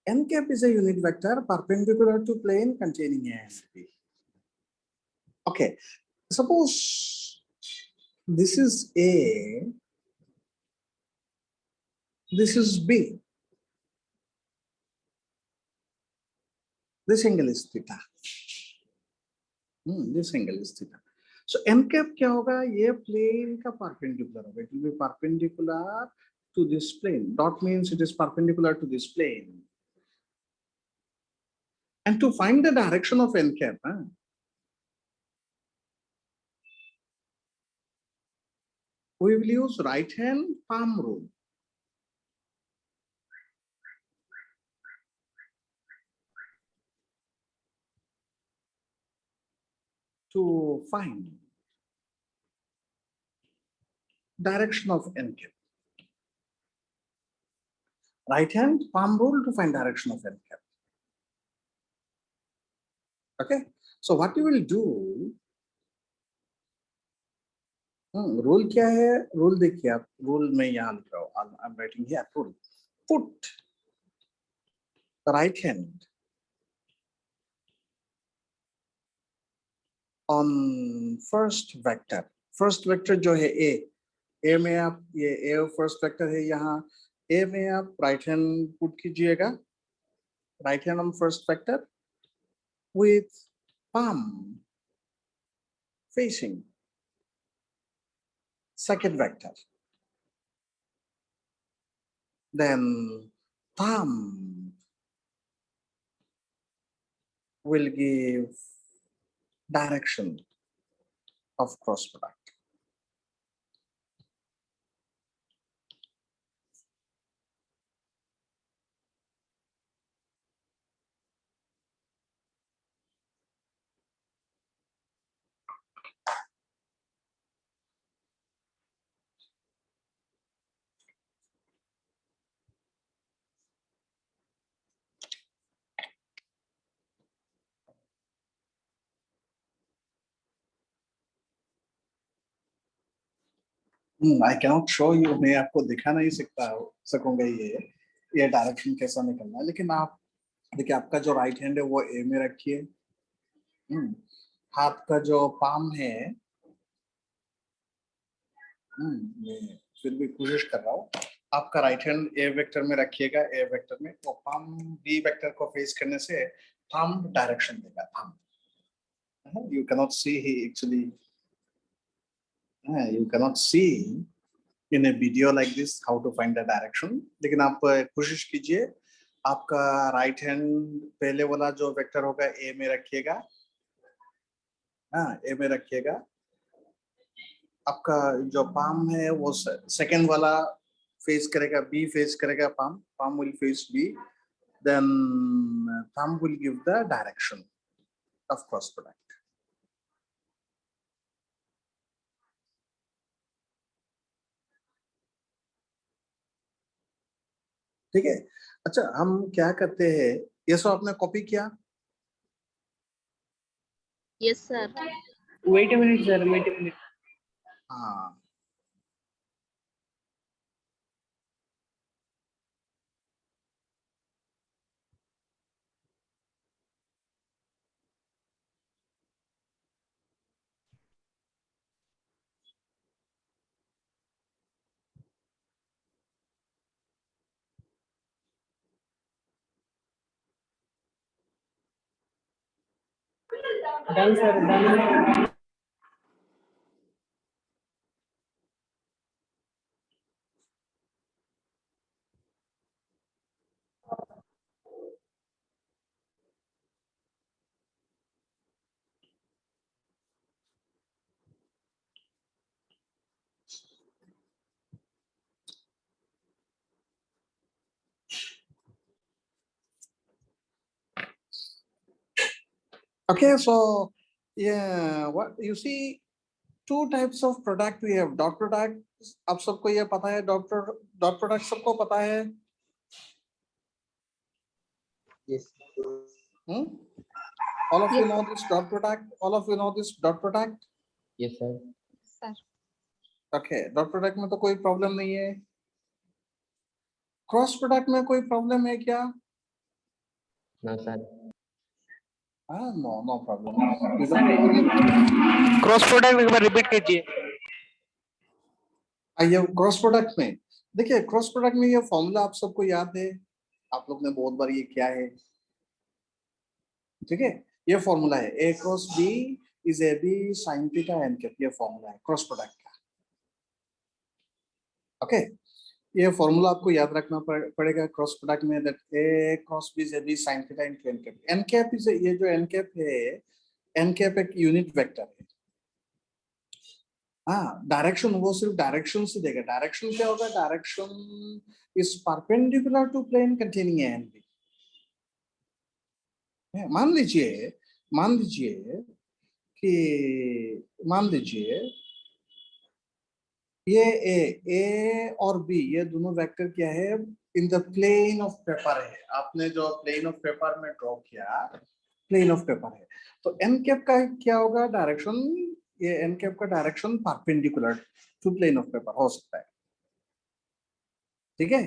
Speaker 1: N cap is a unit vector perpendicular to plane containing A and B. Okay, suppose this is A, this is B. This angle is theta. This angle is theta. So n cap क्या होगा? ये plane का perpendicular होगा. It will be perpendicular to this plane. Dot means it is perpendicular to this plane. And to find the direction of n cap, we will use right hand palm rule. To find direction of n cap. Right hand palm rule to find direction of n cap. Okay, so what you will do, rule क्या है? Rule देखिए आप, rule में यहाँ लिख रहा हूँ. I'm writing here rule. Put the right hand on first vector. First vector जो है A में आप ये A first vector है, यहाँ A में आप right hand put कीजिएगा. Right hand on first vector with palm facing second vector. Then thumb will give direction of cross product. I cannot show you, मैं आपको दिखा नहीं सकूंगा ये डायरेक्शन कैसा निकलना है, लेकिन आप देखिए आपका जो राइट हैंड है वो ए में रखिए। हाथ का जो पाम है, मैं फिर भी कोशिश कर रहा हूँ, आपका राइट हैंड ए वेक्टर में रखिएगा, ए वेक्टर में, तो पाम बी वेक्टर को फेस करने से थंब डायरेक्शन देगा। Thumb you cannot see he actually, you cannot see in a video like this how to find the direction, लेकिन आप कोशिश कीजिए, आपका राइट हैंड पहले वाला जो वेक्टर होगा ए में रखिएगा, ए में रखिएगा, आपका जो पाम है वो सेकंड वाला फेस करेगा, बी फेस करेगा, palm will face b, then thumb will give the direction of cross product. ठीक है, अच्छा हम क्या करते हैं, ये सब आपने कॉपी किया?
Speaker 4: Yes, sir.
Speaker 5: Wait a minute, sir. Wait a minute.
Speaker 1: हाँ,
Speaker 5: Done, sir. Done.
Speaker 1: okay, so yeah, what you see, two types of product we have, dot product, आप सबको ये पता है, डॉट प्रोडक्ट सबको पता है?
Speaker 2: Yes.
Speaker 1: All of you know this dot product, all of you know this dot product?
Speaker 2: Yes, sir.
Speaker 3: Sir.
Speaker 1: Okay, dot product में तो कोई प्रॉब्लम नहीं है, क्रॉस प्रोडक्ट में कोई प्रॉब्लम है क्या?
Speaker 2: No, sir.
Speaker 1: No problem.
Speaker 5: Cross product एक बार रिपीट कीजिए।
Speaker 1: आइए क्रॉस प्रोडक्ट में देखिए, क्रॉस प्रोडक्ट में ये फॉर्मूला आप सबको याद है, आप लोग ने बहुत बार ये किया है, ठीक है, ये फॉर्मूला है ए cross B is A B sine theta N cap, ये फॉर्मूला है क्रॉस प्रोडक्ट का। ओके, ये फॉर्मूला आपको याद रखना पड़ेगा क्रॉस प्रोडक्ट में, that A cross B is A B sine theta into N cap. N cap is, ये जो एन कैप है, एन कैप एक यूनिट वेक्टर है। हाँ, डायरेक्शन वो सिर्फ डायरेक्शन से देगा, डायरेक्शन क्या होगा, direction is perpendicular to plane containing a and b. मान लीजिए ये ए और बी, ये दोनों वेक्टर क्या है, in the plane of paper है, आपने जो प्लेन ऑफ पेपर में ड्रॉ किया, प्लेन ऑफ पेपर है, तो एन कैप का क्या होगा डायरेक्शन, ये एन कैप का direction perpendicular to plane of paper हो सकता है। ठीक है,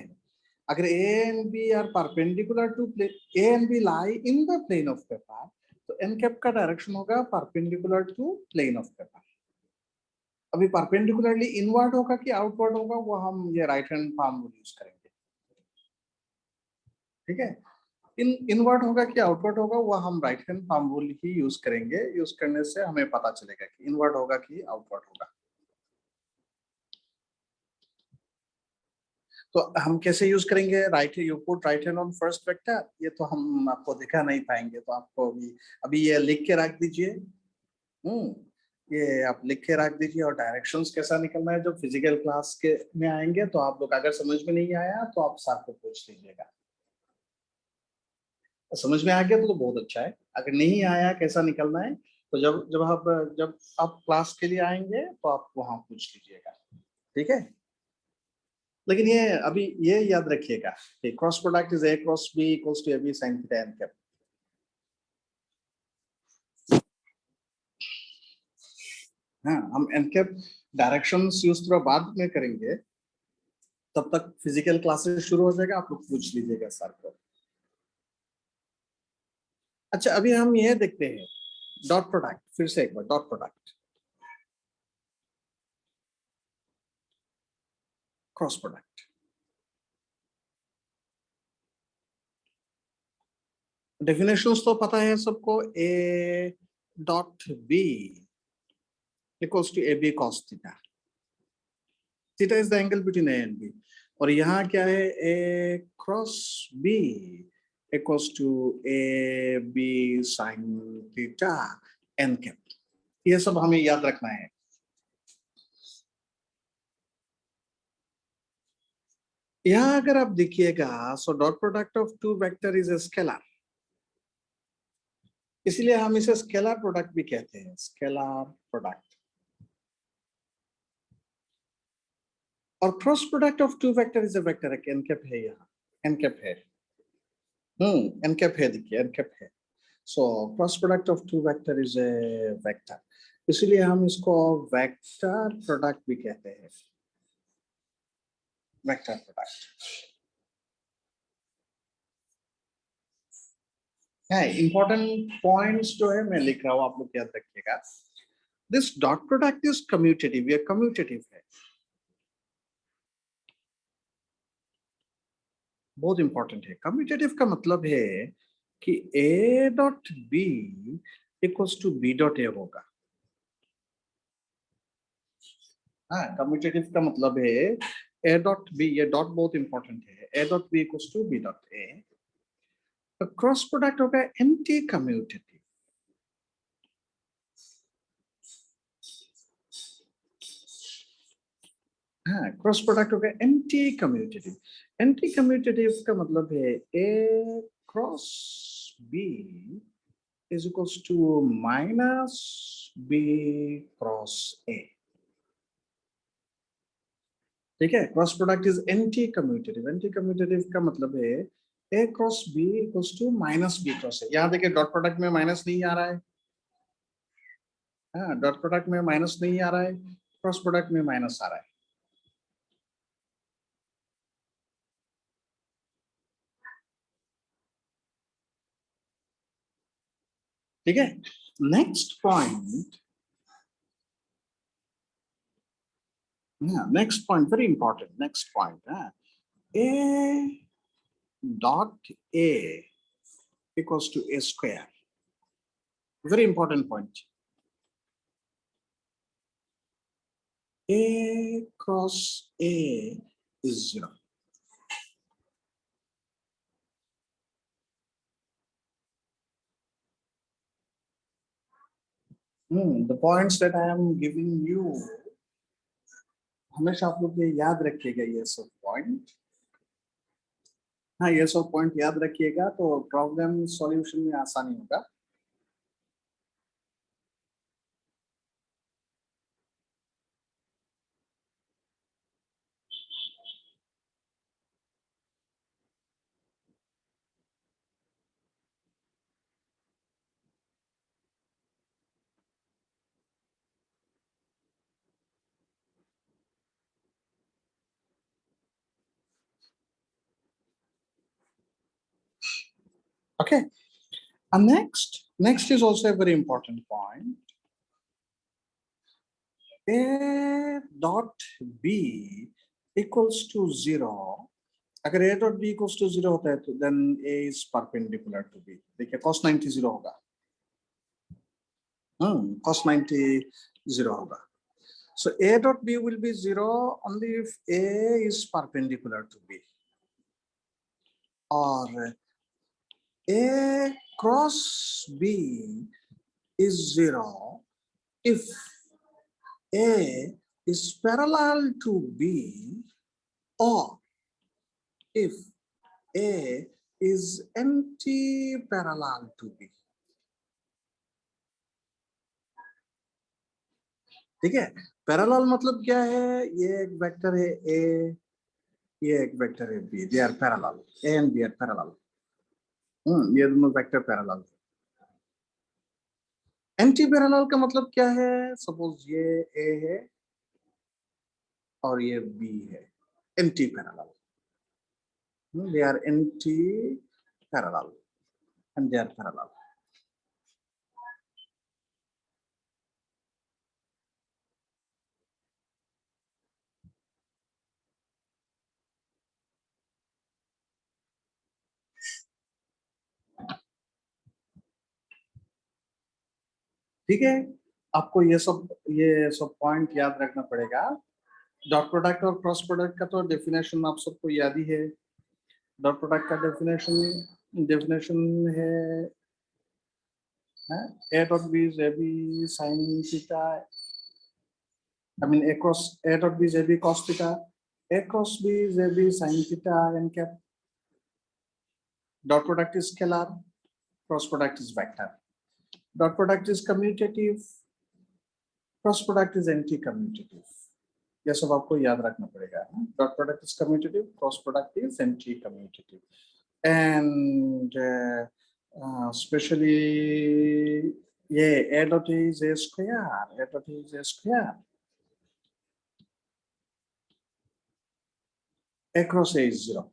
Speaker 1: अगर a and b are perpendicular to plane, a and b lie in the plane of paper, तो एन कैप का डायरेक्शन होगा perpendicular to plane of paper. अभी परपेंडिकुलरली इनवर्ड होगा कि आउटवर्ड होगा, वो हम ये राइट हैंड फॉर्म यूज करेंगे। ठीक है, इनवर्ट होगा कि आउटवर्ट होगा वो हम राइट हैंड पाम रूल ही यूज करेंगे। यूज करने से हमें पता चलेगा कि इनवर्ट होगा कि आउटवर्ट होगा। तो हम कैसे यूज करेंगे? Right, you put right hand on first vector. ये तो हम आपको दिखा नहीं पाएंगे, तो आपको अभी अभी ये लिख के रख दीजिए। ये आप लिख के रख दीजिए। और डायरेक्शंस कैसा निकलना है जो फिजिकल क्लास के में आएंगे, तो आप लोग अगर समझ में नहीं आया तो आप सर को पूछ लीजिएगा। समझ में आ गया तो बहुत अच्छा है। अगर नहीं आया कैसा निकलना है, तो जब आप क्लास के लिए आएंगे तो आप वहां पूछ लीजिएगा। ठीक है। लेकिन ये अभी ये याद रखिएगा कि cross product is a cross B equals to A B sine theta N cap. हाँ, हम एन कैप डायरेक्शंस यूज थोड़ा बाद में करेंगे। तब तक फिजिकल क्लासेस शुरू हो जाएगा, आप लोग पूछ लीजिएगा सर को। अच्छा, अभी हम ये देखते हैं डॉट प्रोडक्ट। फिर से एक बार dot product, cross product. Definitions तो पता है सबको। A dot B equals to A B cos theta. Theta is the angle between A and B. और यहाँ क्या है? ए cross B equals to A B sine theta N cap. ये सब हमें याद रखना है। यहाँ अगर आप देखिएगा, so dot product of two vector is a scalar, इसलिए हम इसे स्केलर प्रोडक्ट भी कहते हैं, स्केलर प्रोडक्ट। और cross product of two vector is a vector. N cap है, यहाँ एन कैप है। एन कैप है, देखिए एन कैप है। So cross product of two vector is a vector, इसलिए हम इसको वेक्टर प्रोडक्ट भी कहते हैं, वेक्टर प्रोडक्ट है। इंपॉर्टेंट पॉइंट्स जो है मैं लिख रहा हूं, आप लोग याद रखिएगा। This dot product is commutative, ये कम्यूटेटिव है, बहुत इंपॉर्टेंट है। कम्यूटेटिव का मतलब है कि a dot B equals to b dot a होगा। हाँ, कम्यूटेटिव का मतलब है ए डॉट बी, ये डॉट बहुत इंपॉर्टेंट है, ए dot B equals to b dot a. तो क्रॉस प्रोडक्ट होगा एंटी कम्यूटेटिव। हाँ, क्रॉस प्रोडक्ट होगा एंटी कम्यूटेटिव। एंटी कम्यूटेटिव का मतलब है ए cross B is equals to minus b cross a। ठीक है, cross product is anti commutative. Anti commutative का मतलब है a cross b equals to minus b cross a। यहाँ देखिए डॉट प्रोडक्ट में माइनस नहीं आ रहा है। हाँ, डॉट प्रोडक्ट में माइनस नहीं आ रहा है, क्रॉस प्रोडक्ट में माइनस आ रहा है। ठीक है। Next point, next point very important. Next point, a dot a equals to a square, very important point। a cross a is 0। The points that I am giving you, हमेशा आप लोग ये याद रखिएगा, ये सब पॉइंट। हाँ, ये सब पॉइंट याद रखिएगा तो प्रॉब्लम सॉल्यूशन में आसानी होगा। Okay, and next is also a very important point। a dot b equals to 0 अगर a dot b equals to 0 होता है तो then a is perpendicular to b. देखिए cos 90 0 होगा. Cos 90 0 होगा. So a dot b will be 0 only if a is perpendicular to b, or a cross b is 0 if a is parallel to b, or if a is anti-parallel to b. ठीक है. Parallel मतलब क्या है? ये एक vector है a, ये एक वेक्टर है b. They are parallel. a and b are parallel. ये दोनों वेक्टर पैरेलल है. एंटी पैरेलल का मतलब क्या है? सपोज ये a है और ये b है. Anti parallel. They are anti parallel and they are parallel. ठीक है. आपको ये सब पॉइंट याद रखना पड़ेगा. डॉट प्रोडक्ट और क्रॉस प्रोडक्ट का तो डेफिनेशन आप सबको याद ही है. डॉट प्रोडक्ट का डेफिनेशन है a dot b is ab sin theta. I mean a dot b is ab cos theta. A cross b is ab sin theta n cap. Dot product is scalar. Cross product is vector. Dot product is commutative. Cross product is anti-commutative. ये सब आपको याद रखना पड़ेगा. Dot product is commutative. Cross product is anti-commutative. And especially ये a dot a is a square. A dot a is a square. A cross a is 0.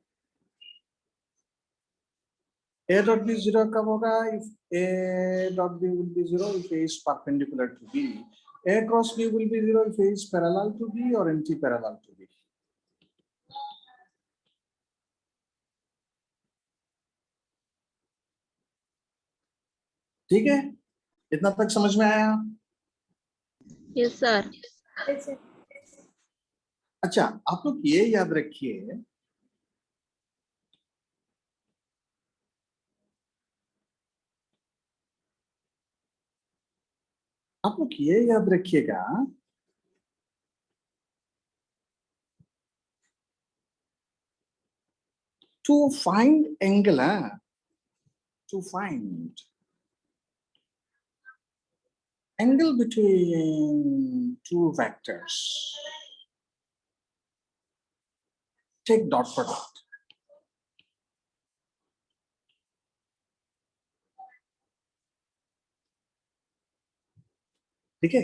Speaker 1: A dot b 0 कब होगा? If a dot b will be 0 if a is perpendicular to b. A cross b will be 0 if a is parallel to b or anti-parallel to b. ठीक है. इतना तक समझ में आया?
Speaker 3: Yes, sir.
Speaker 1: अच्छा, आप लोग ये याद रखिए, आप लोग ये याद रखिएगा, to find angle, to find angle between two vectors, take dot product. ठीक है.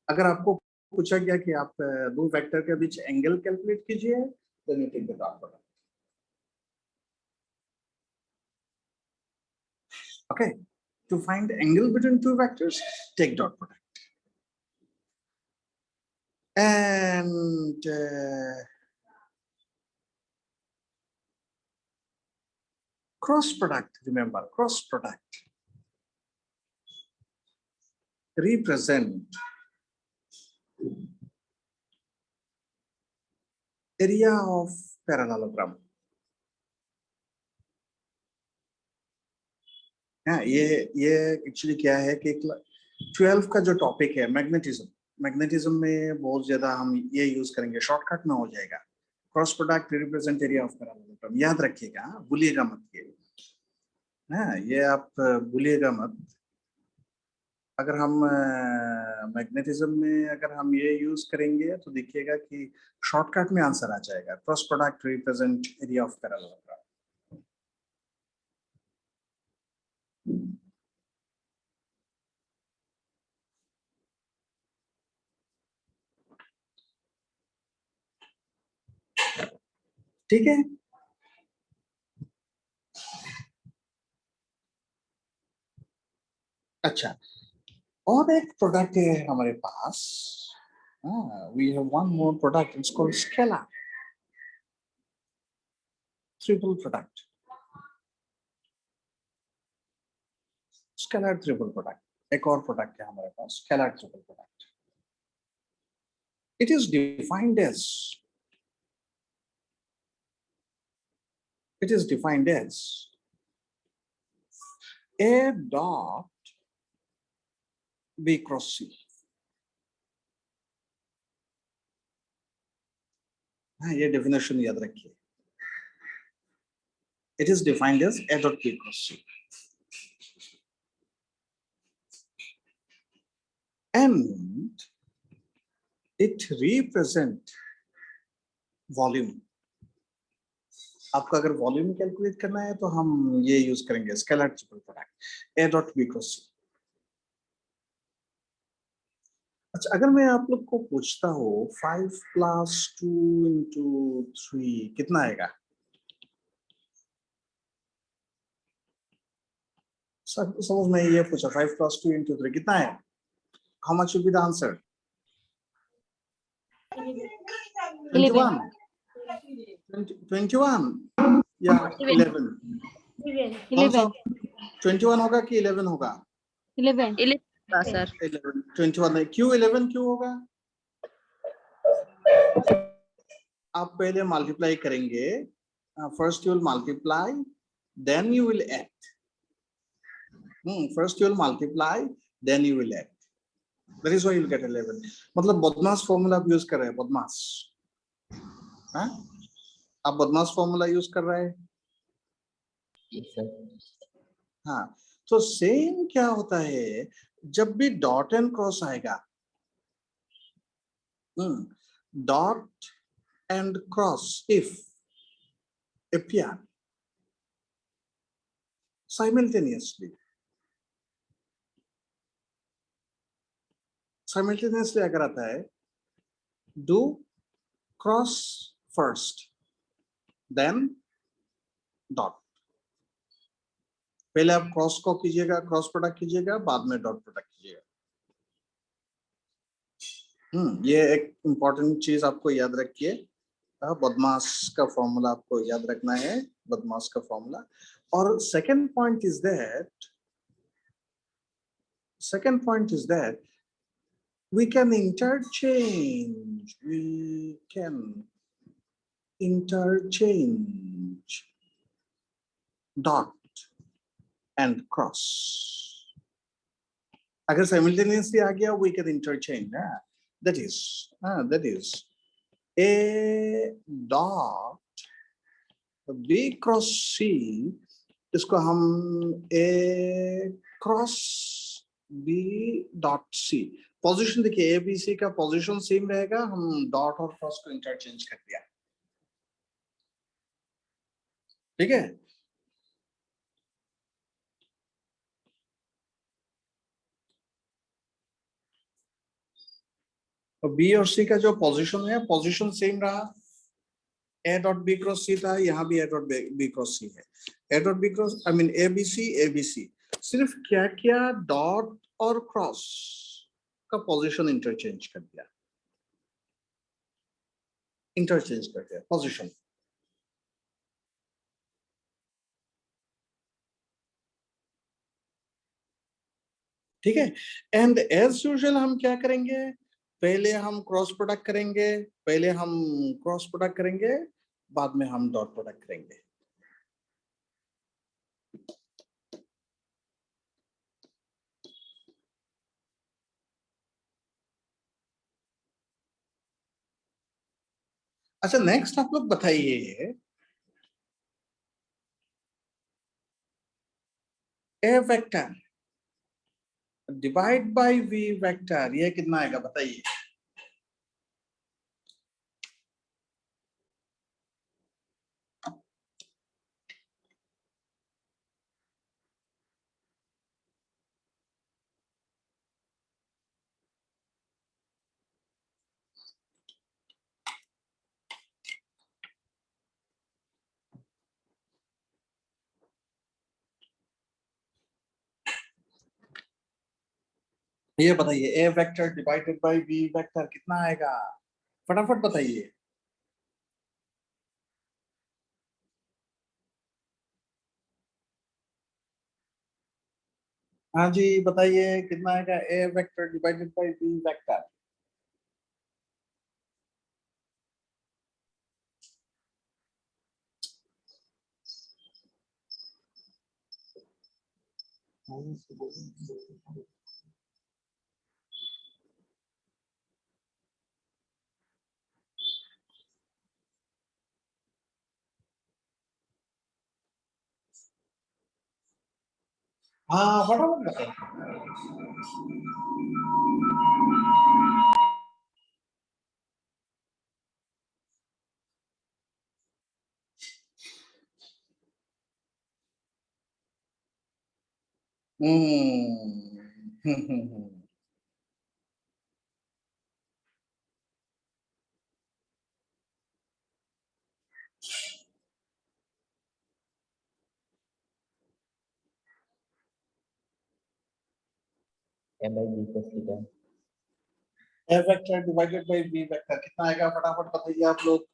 Speaker 1: अगर आपको पूछा गया कि आप दो वेक्टर के बीच एंगल कैलकुलेट कीजिए, then you take the dot product. Okay, to find angle between two vectors, take dot product. And cross product, remember, cross product represent area of parallelogram. हाँ, ये एक्चुअली क्या है कि 12 का जो टॉपिक है मैग्नेटिज्म में बहुत ज्यादा हम ये यूज करेंगे, शॉर्टकट में हो जाएगा. Cross product represent area of parallelogram. याद रखिएगा, भूलिएगा मत ये. हाँ, ये आप भूलिएगा मत. अगर हम मैग्नेटिज्म में अगर हम ये यूज करेंगे तो देखिएगा कि शॉर्टकट में आंसर आ जाएगा. Cross product represent area of parallelogram. ठीक है. अच्छा, और एक प्रोडक्ट है हमारे पास. We have one more product. It's called scalar. Triple product, scalar triple product, एक और प्रोडक्ट है हमारे पास scalar triple product. It is defined as A dot B cross C. हाँ, ये डेफिनेशन याद रखिए. It is defined as A dot B cross C. And it represent volume. आपका अगर वॉल्यूम कैलकुलेट करना है तो हम ये यूज करेंगे scalar triple product A dot B cross C. अच्छा, अगर मैं आप लोग को पूछता हूँ 5 plus 2 into 3 कितना आएगा? सपोज मैं ये पूछा 5 plus 2 into 3 कितना है? How much will be the answer? 21. 21 या 11?
Speaker 3: 11.
Speaker 1: 21 होगा कि 11 होगा?
Speaker 3: 11.
Speaker 4: 11 सर.
Speaker 1: 11. 21 है. क्यों 11 क्यों होगा? आप पहले मल्टीप्लाई करेंगे. First you will multiply, then you will add. First you will multiply, then you will add. That is why you will get 11. मतलब बदमाश फॉर्मूला आप यूज कर रहे हैं. बदमाश, हाँ, आप बदमाश फॉर्मूला यूज कर रहे हैं.
Speaker 2: Yes, sir.
Speaker 1: हाँ, तो सेम क्या होता है जब भी डॉट एंड क्रॉस आएगा, dot and cross if appear simultaneously अगर आता है, do cross first then dot. पहले आप क्रॉस को कीजिएगा, क्रॉस प्रोडक्ट कीजिएगा, बाद में डॉट प्रोडक्ट कीजिएगा. ये एक इंपॉर्टेंट चीज आपको याद रखिए. बदमाश का फॉर्मूला आपको याद रखना है, बदमाश का फॉर्मूला. और second point is that we can interchange dot and cross. अगर simultaneously आ गया, we can interchange. That is A dot B cross C. इसको हम A cross B dot C. Position देखिए, A B C का position same रहेगा, हम dot और cross को इंटरचेंज कर दिया. ठीक है. बी और सी का जो पोजीशन है, पोजीशन सेम रहा. A dot b cross c था, यहाँ भी A dot b cross c है. A dot b cross I mean a b c. सिर्फ क्या किया, डॉट और क्रॉस का पोजीशन इंटरचेंज कर दिया, पोजीशन. ठीक है. एंड एज यूजुअल हम क्या करेंगे, पहले हम क्रॉस प्रोडक्ट करेंगे, बाद में हम डॉट प्रोडक्ट करेंगे. अच्छा, नेक्स्ट आप लोग बताइए, A vector divide by V vector, ये कितना आएगा बताइए. ये बताइए, A vector divided by B vector कितना आएगा, फटाफट बताइए. हाँ जी बताइए कितना आएगा A vector divided by B vector. हाँ फटाफट बताइए। हम्म।
Speaker 2: A by B plus theta.
Speaker 1: A vector divided by B vector कितना आएगा फटाफट बताइए आप लोग।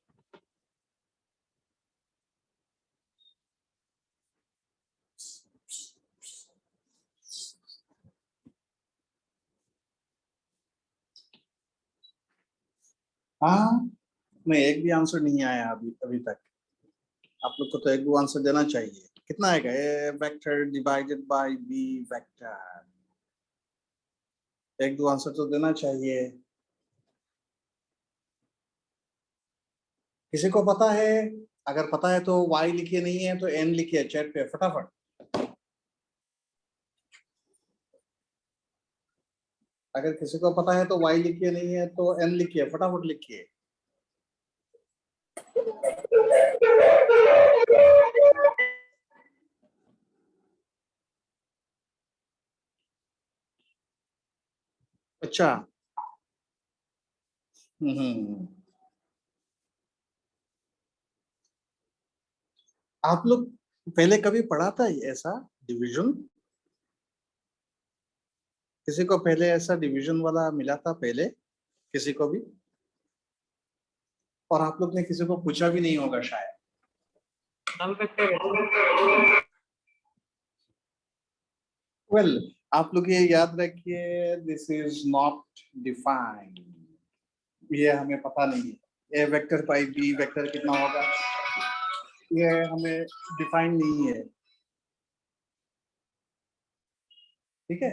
Speaker 1: हाँ नहीं एक भी आंसर नहीं आया अभी अभी तक। आप लोग को तो एक दो आंसर देना चाहिए। कितना आएगा A vector divided by B vector. एक दो आंसर तो देना चाहिए। किसी को पता है? अगर पता है तो y लिखिए नहीं है तो n लिखिए चैट पे फटाफट। अगर किसी को पता है तो y लिखिए नहीं है तो n लिखिए फटाफट लिखिए। अच्छा हम्म। आप लोग पहले कभी पढ़ा था ऐसा डिवीजन? किसी को पहले ऐसा डिवीजन वाला मिला था पहले किसी को भी? और आप लोग ने किसी को पूछा भी नहीं होगा शायद।
Speaker 5: नल वेक्टर है।
Speaker 1: वेल आप लोग ये याद रखिए दिस इज नॉट डिफाइंड। ये हमें पता नहीं है A vector by B vector कितना होगा ये हमें डिफाइन नहीं है। ठीक है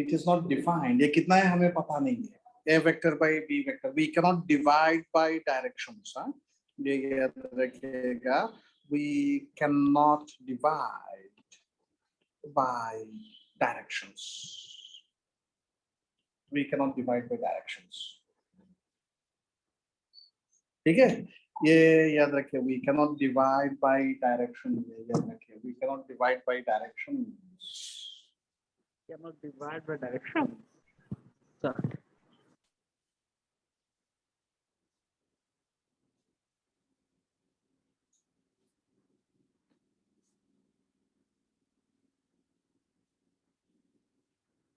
Speaker 1: इट इज नॉट डिफाइंड। ये कितना है हमें पता नहीं है। A vector by B vector we can not divide by directions. ये याद रखिएगा we can not divide by directions. We can not divide by directions. ठीक है ये याद रखिए we can not divide by direction. ये याद रखिए we can not divide by direction.
Speaker 5: Cannot divide by direction.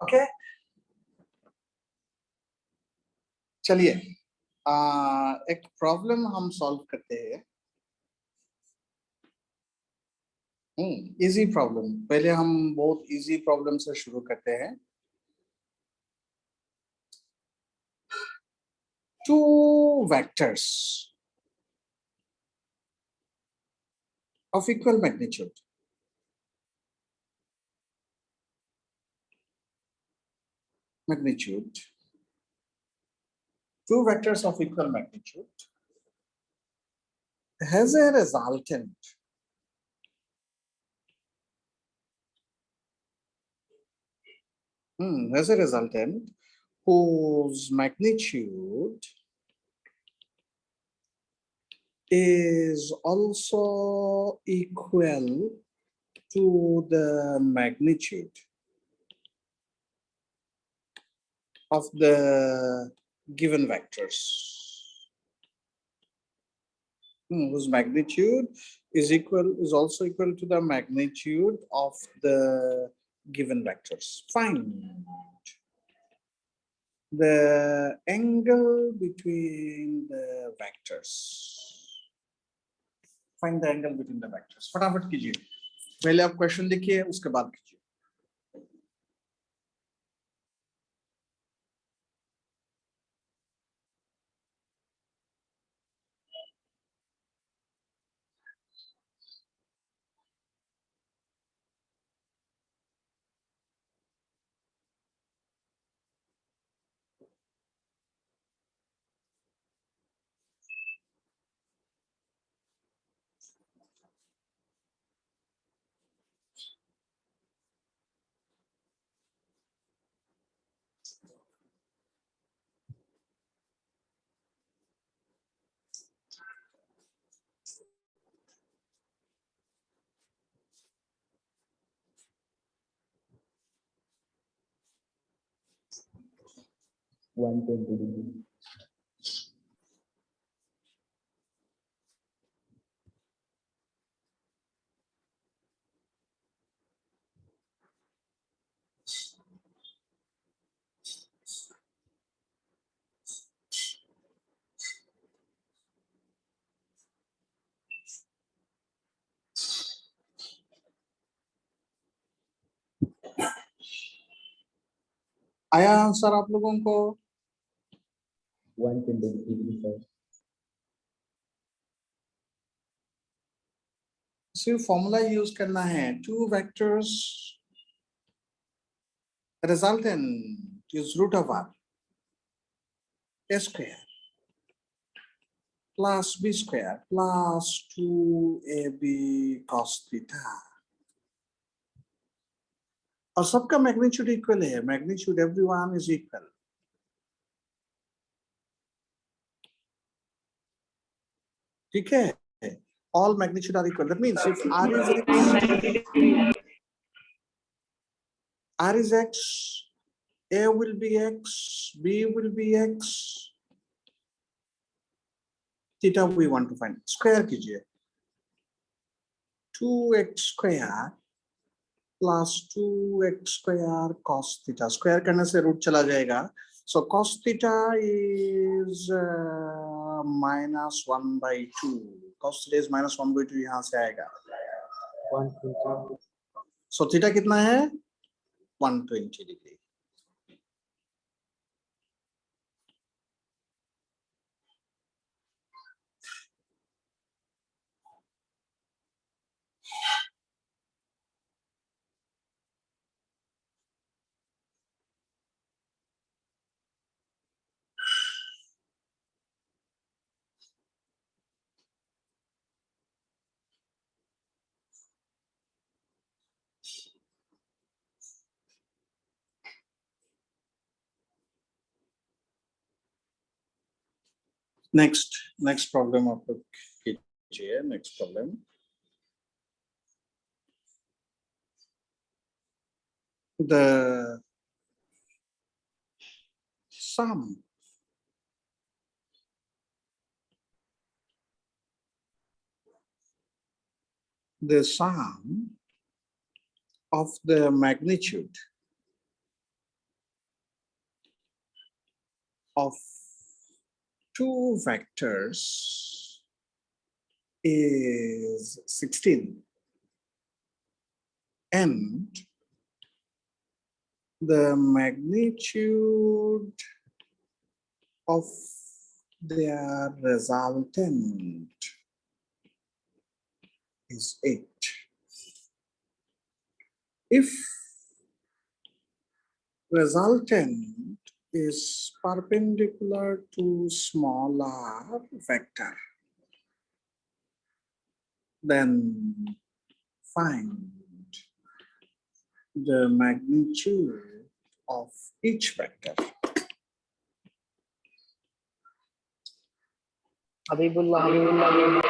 Speaker 1: Okay चलिए एक प्रॉब्लम हम सॉल्व करते हैं। इजी प्रॉब्लम पहले हम बहुत इजी प्रॉब्लम से शुरू करते हैं। Two vectors of equal magnitude two vectors of equal magnitude has a resultant whose magnitude is also equal to the magnitude of the given vectors. Whose magnitude is also equal to the magnitude of the given vectors. Find the angle between the vectors. Find the angle between the vectors. फटाफट कीजिए पहले आप question लिखिए, उसके बाद कीजिए।
Speaker 2: One twenty degree.
Speaker 1: आया answer आप लोगों को?
Speaker 2: 120 degree, sir.
Speaker 1: सिर्फ फॉर्मूला यूज करना है। Two vectors resultant is root over a square plus b square plus 2ab cos theta, और सबका मैग्नीट्यूड इक्वल है। Magnitude everyone is equal. ठीक है, all magnitude are equal. That means if r is x, a will be x, b will be x, theta we want to find. Square कीजिए, 2x square plus 2x square cos theta. Square करने से root चला जाएगा. So cos theta is -1/2. Cos theta is -1/2, यहाँ से आएगा.
Speaker 2: 120.
Speaker 1: So theta कितना है? 120 डिग्री. नेक्स्ट प्रॉब्लम आप लोग कीजिए. Next problem, the sum of the magnitude of two vectors is 16, and the magnitude of their resultant is 8. If resultant is perpendicular to smaller vector, then find the magnitude of each vector.
Speaker 5: Habibullah.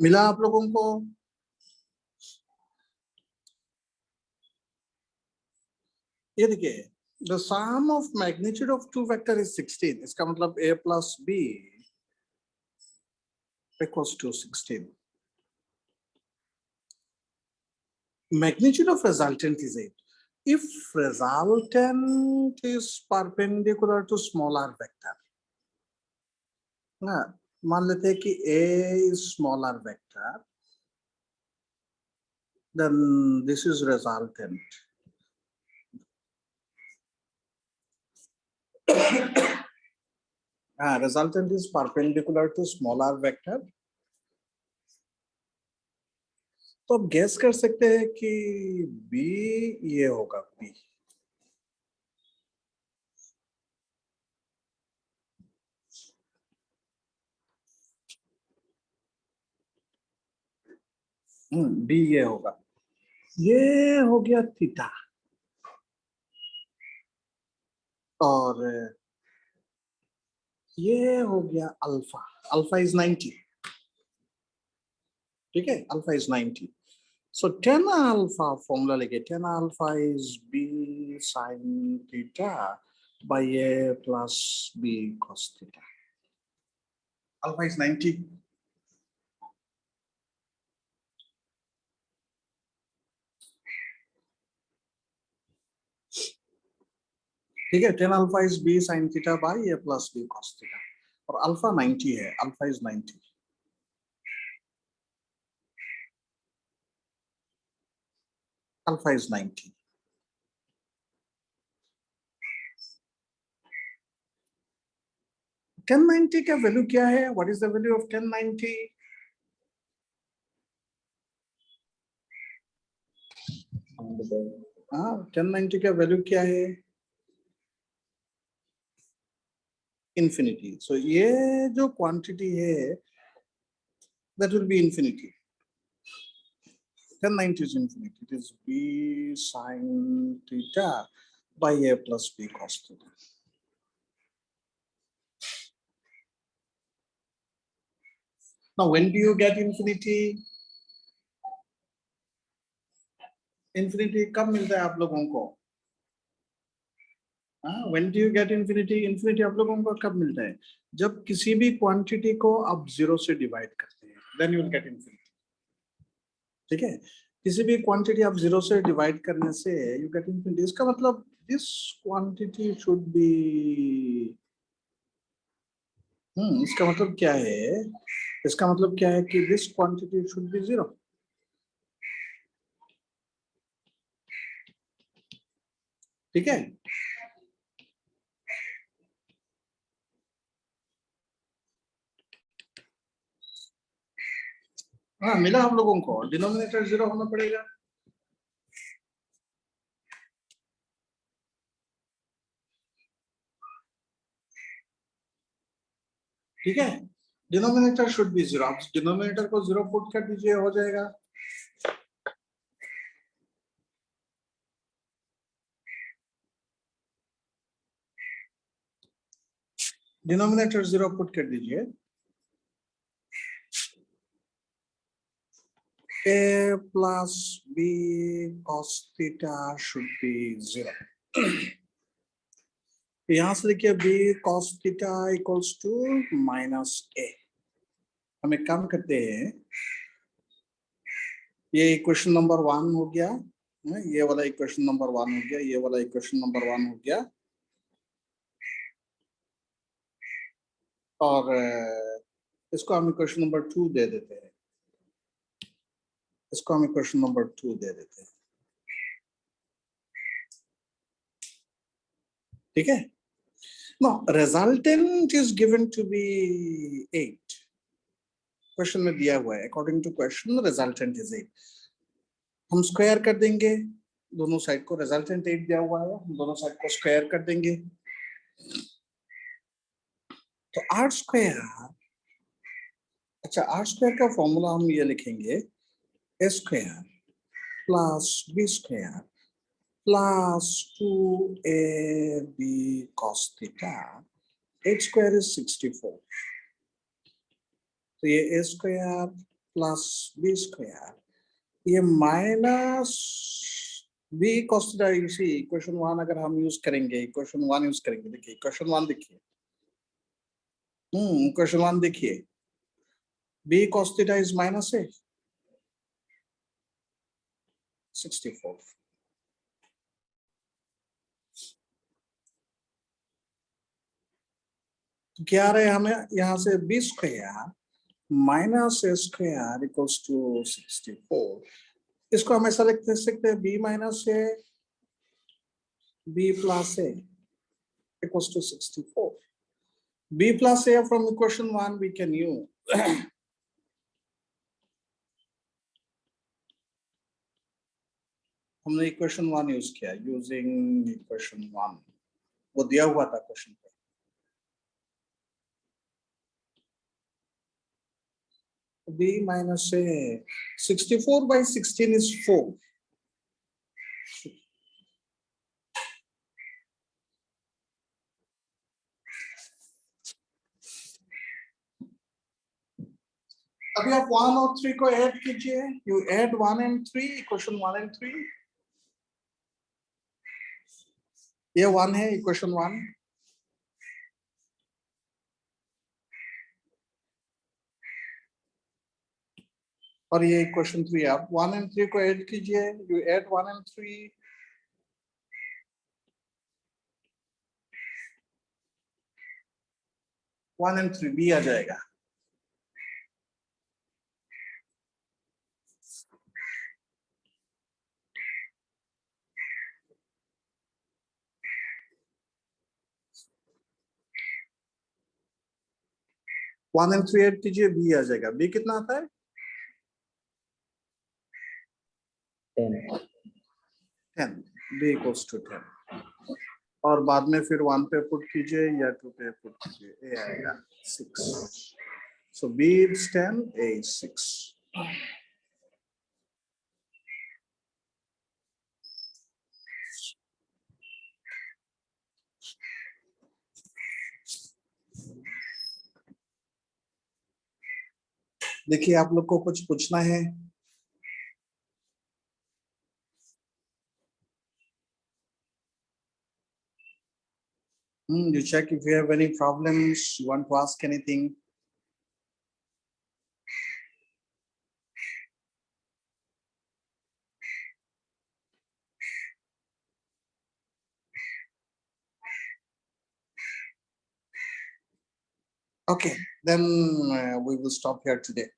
Speaker 1: मिला आप लोगों को? ये देखिए, the sum of magnitude of two vector is 16. इसका मतलब a plus b equals to 16. Magnitude of resultant is 8. If resultant is perpendicular to smaller vector, ना मान लेते हैं कि a is smaller vector, then this is resultant. Resultant is perpendicular to smaller vector. तो आप guess कर सकते हैं कि b ये होगा b. b ये होगा. ये हो गया थीटा और ये हो गया अल्फा. Alpha is 90. ठीक है, alpha is 90. So tan alpha formula लेके tan alpha is b sin theta by a plus b cos theta. Alpha is 90. ठीक है, tan alpha is b sin theta by a plus b cos theta. और alpha 90 है, alpha is 90. Alpha is 90. tan 90 का value क्या है? What is the value of tan 90? हाँ, tan 90 का value क्या है? Infinity. So ये जो क्वांटिटी है, that will be infinity. Tan 90 is infinity. It is b sin theta by a plus b cos theta. Now, when do you get infinity? Infinity कब मिलता है आप लोगों को? When do you get infinity? Infinity आप लोगों को कब मिलता है? जब किसी भी क्वांटिटी को आप 0 से डिवाइड करते हैं, then you will get infinity. ठीक है, किसी भी क्वांटिटी आप 0 से डिवाइड करने से you get infinity. इसका मतलब this quantity should be इसका मतलब क्या है? इसका मतलब क्या है कि this quantity should be 0. ठीक है, हाँ मिला आप लोगों को. डिनोमिनेटर 0 होना पड़ेगा. ठीक है, डिनोमिनेटर शुड बी 0. आप डिनोमिनेटर को 0 पुट कर दीजिए, हो जाएगा. डिनोमिनेटर 0 पुट कर दीजिए. a plus b cos theta should be 0. यहां से देखिए b cos theta equals to minus a. हम एक काम करते हैं, ये इक्वेशन नंबर 1 हो गया, ये वाला इक्वेशन नंबर 1 हो गया, ये वाला इक्वेशन नंबर 1 हो गया, और इसको हम इक्वेशन नंबर 2 दे देते हैं. इसको हम इक्वेशन नंबर 2 दे देते हैं. ठीक है. Now, resultant is given to be 8. Question में दिया हुआ है, according to question resultant is 8. हम स्क्वायर कर देंगे दोनों साइड को. रिजल्टेंट 8 दिया हुआ है, हम दोनों साइड को स्क्वायर कर देंगे. तो आर स्क्वायर, अच्छा आर स्क्वायर का फॉर्मूला हम ये लिखेंगे, A square plus B square plus 2ab cos theta. 8 square is 64. तो ये A square plus B square, ये माइनस बी cos थीटा, इसी इक्वेशन 1 अगर हम यूज करेंगे, इक्वेशन 1 यूज करेंगे, देखिए इक्वेशन 1 देखिए, इक्वेशन 1 देखिए, B cos theta is minus A 64, तो क्या आ रहा है हमें यहाँ से B square minus A square equals to 64, इसको हम ऐसा लिख सकते हैं B minus A B plus A equals to 64. B plus A from equation 1 we can use. हमने equation 1 यूज किया, using equation 1 वो दिया हुआ था क्वेश्चन पे। B minus A, 64 by 16 is 4. अभी आप 1 और 3 को ऐड कीजिए, you add 1 and 3, equation 1 and 3, ये 1 है equation 1, और ये इक्वेशन 3, आप 1 and 3 को ऐड कीजिए, you add 1 and 3, 1 and 3 B आ जाएगा। वन एंड थ्री ऐड कीजिए, बी आ जाएगा। बी कितना आता है? 10। बी इक्वल्स टू 10, और बाद में फिर 1 पे पुट कीजिए या 2 पे पुट कीजिए, ए आएगा 6। सो बी इज 10, ए इज 6। देखिए आप लोग को कुछ पूछना है? You check if you have any problems, you want to ask anything. Okay, then we will stop here today.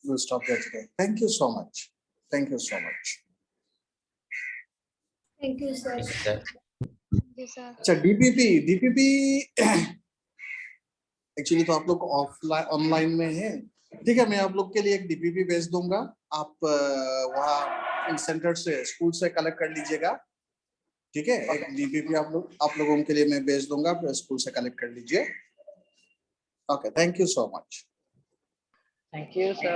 Speaker 1: We'll stop here today. Thank you so much. Thank you so much.
Speaker 4: Thank you, sir.
Speaker 2: Sir.
Speaker 3: Yes, sir.
Speaker 1: अच्छा DPP actually तो आप लोग offline online में है, ठीक है। मैं आप लोग के लिए एक डीपीपी भेज दूंगा, आप वहाँ सेंटर से स्कूल से कलेक्ट कर लीजिएगा, ठीक है। एक डीपीपी आप लोगों के लिए मैं भेज दूंगा, फिर स्कूल से कलेक्ट कर लीजिए। Okay, thank you so much.
Speaker 5: Thank you, sir.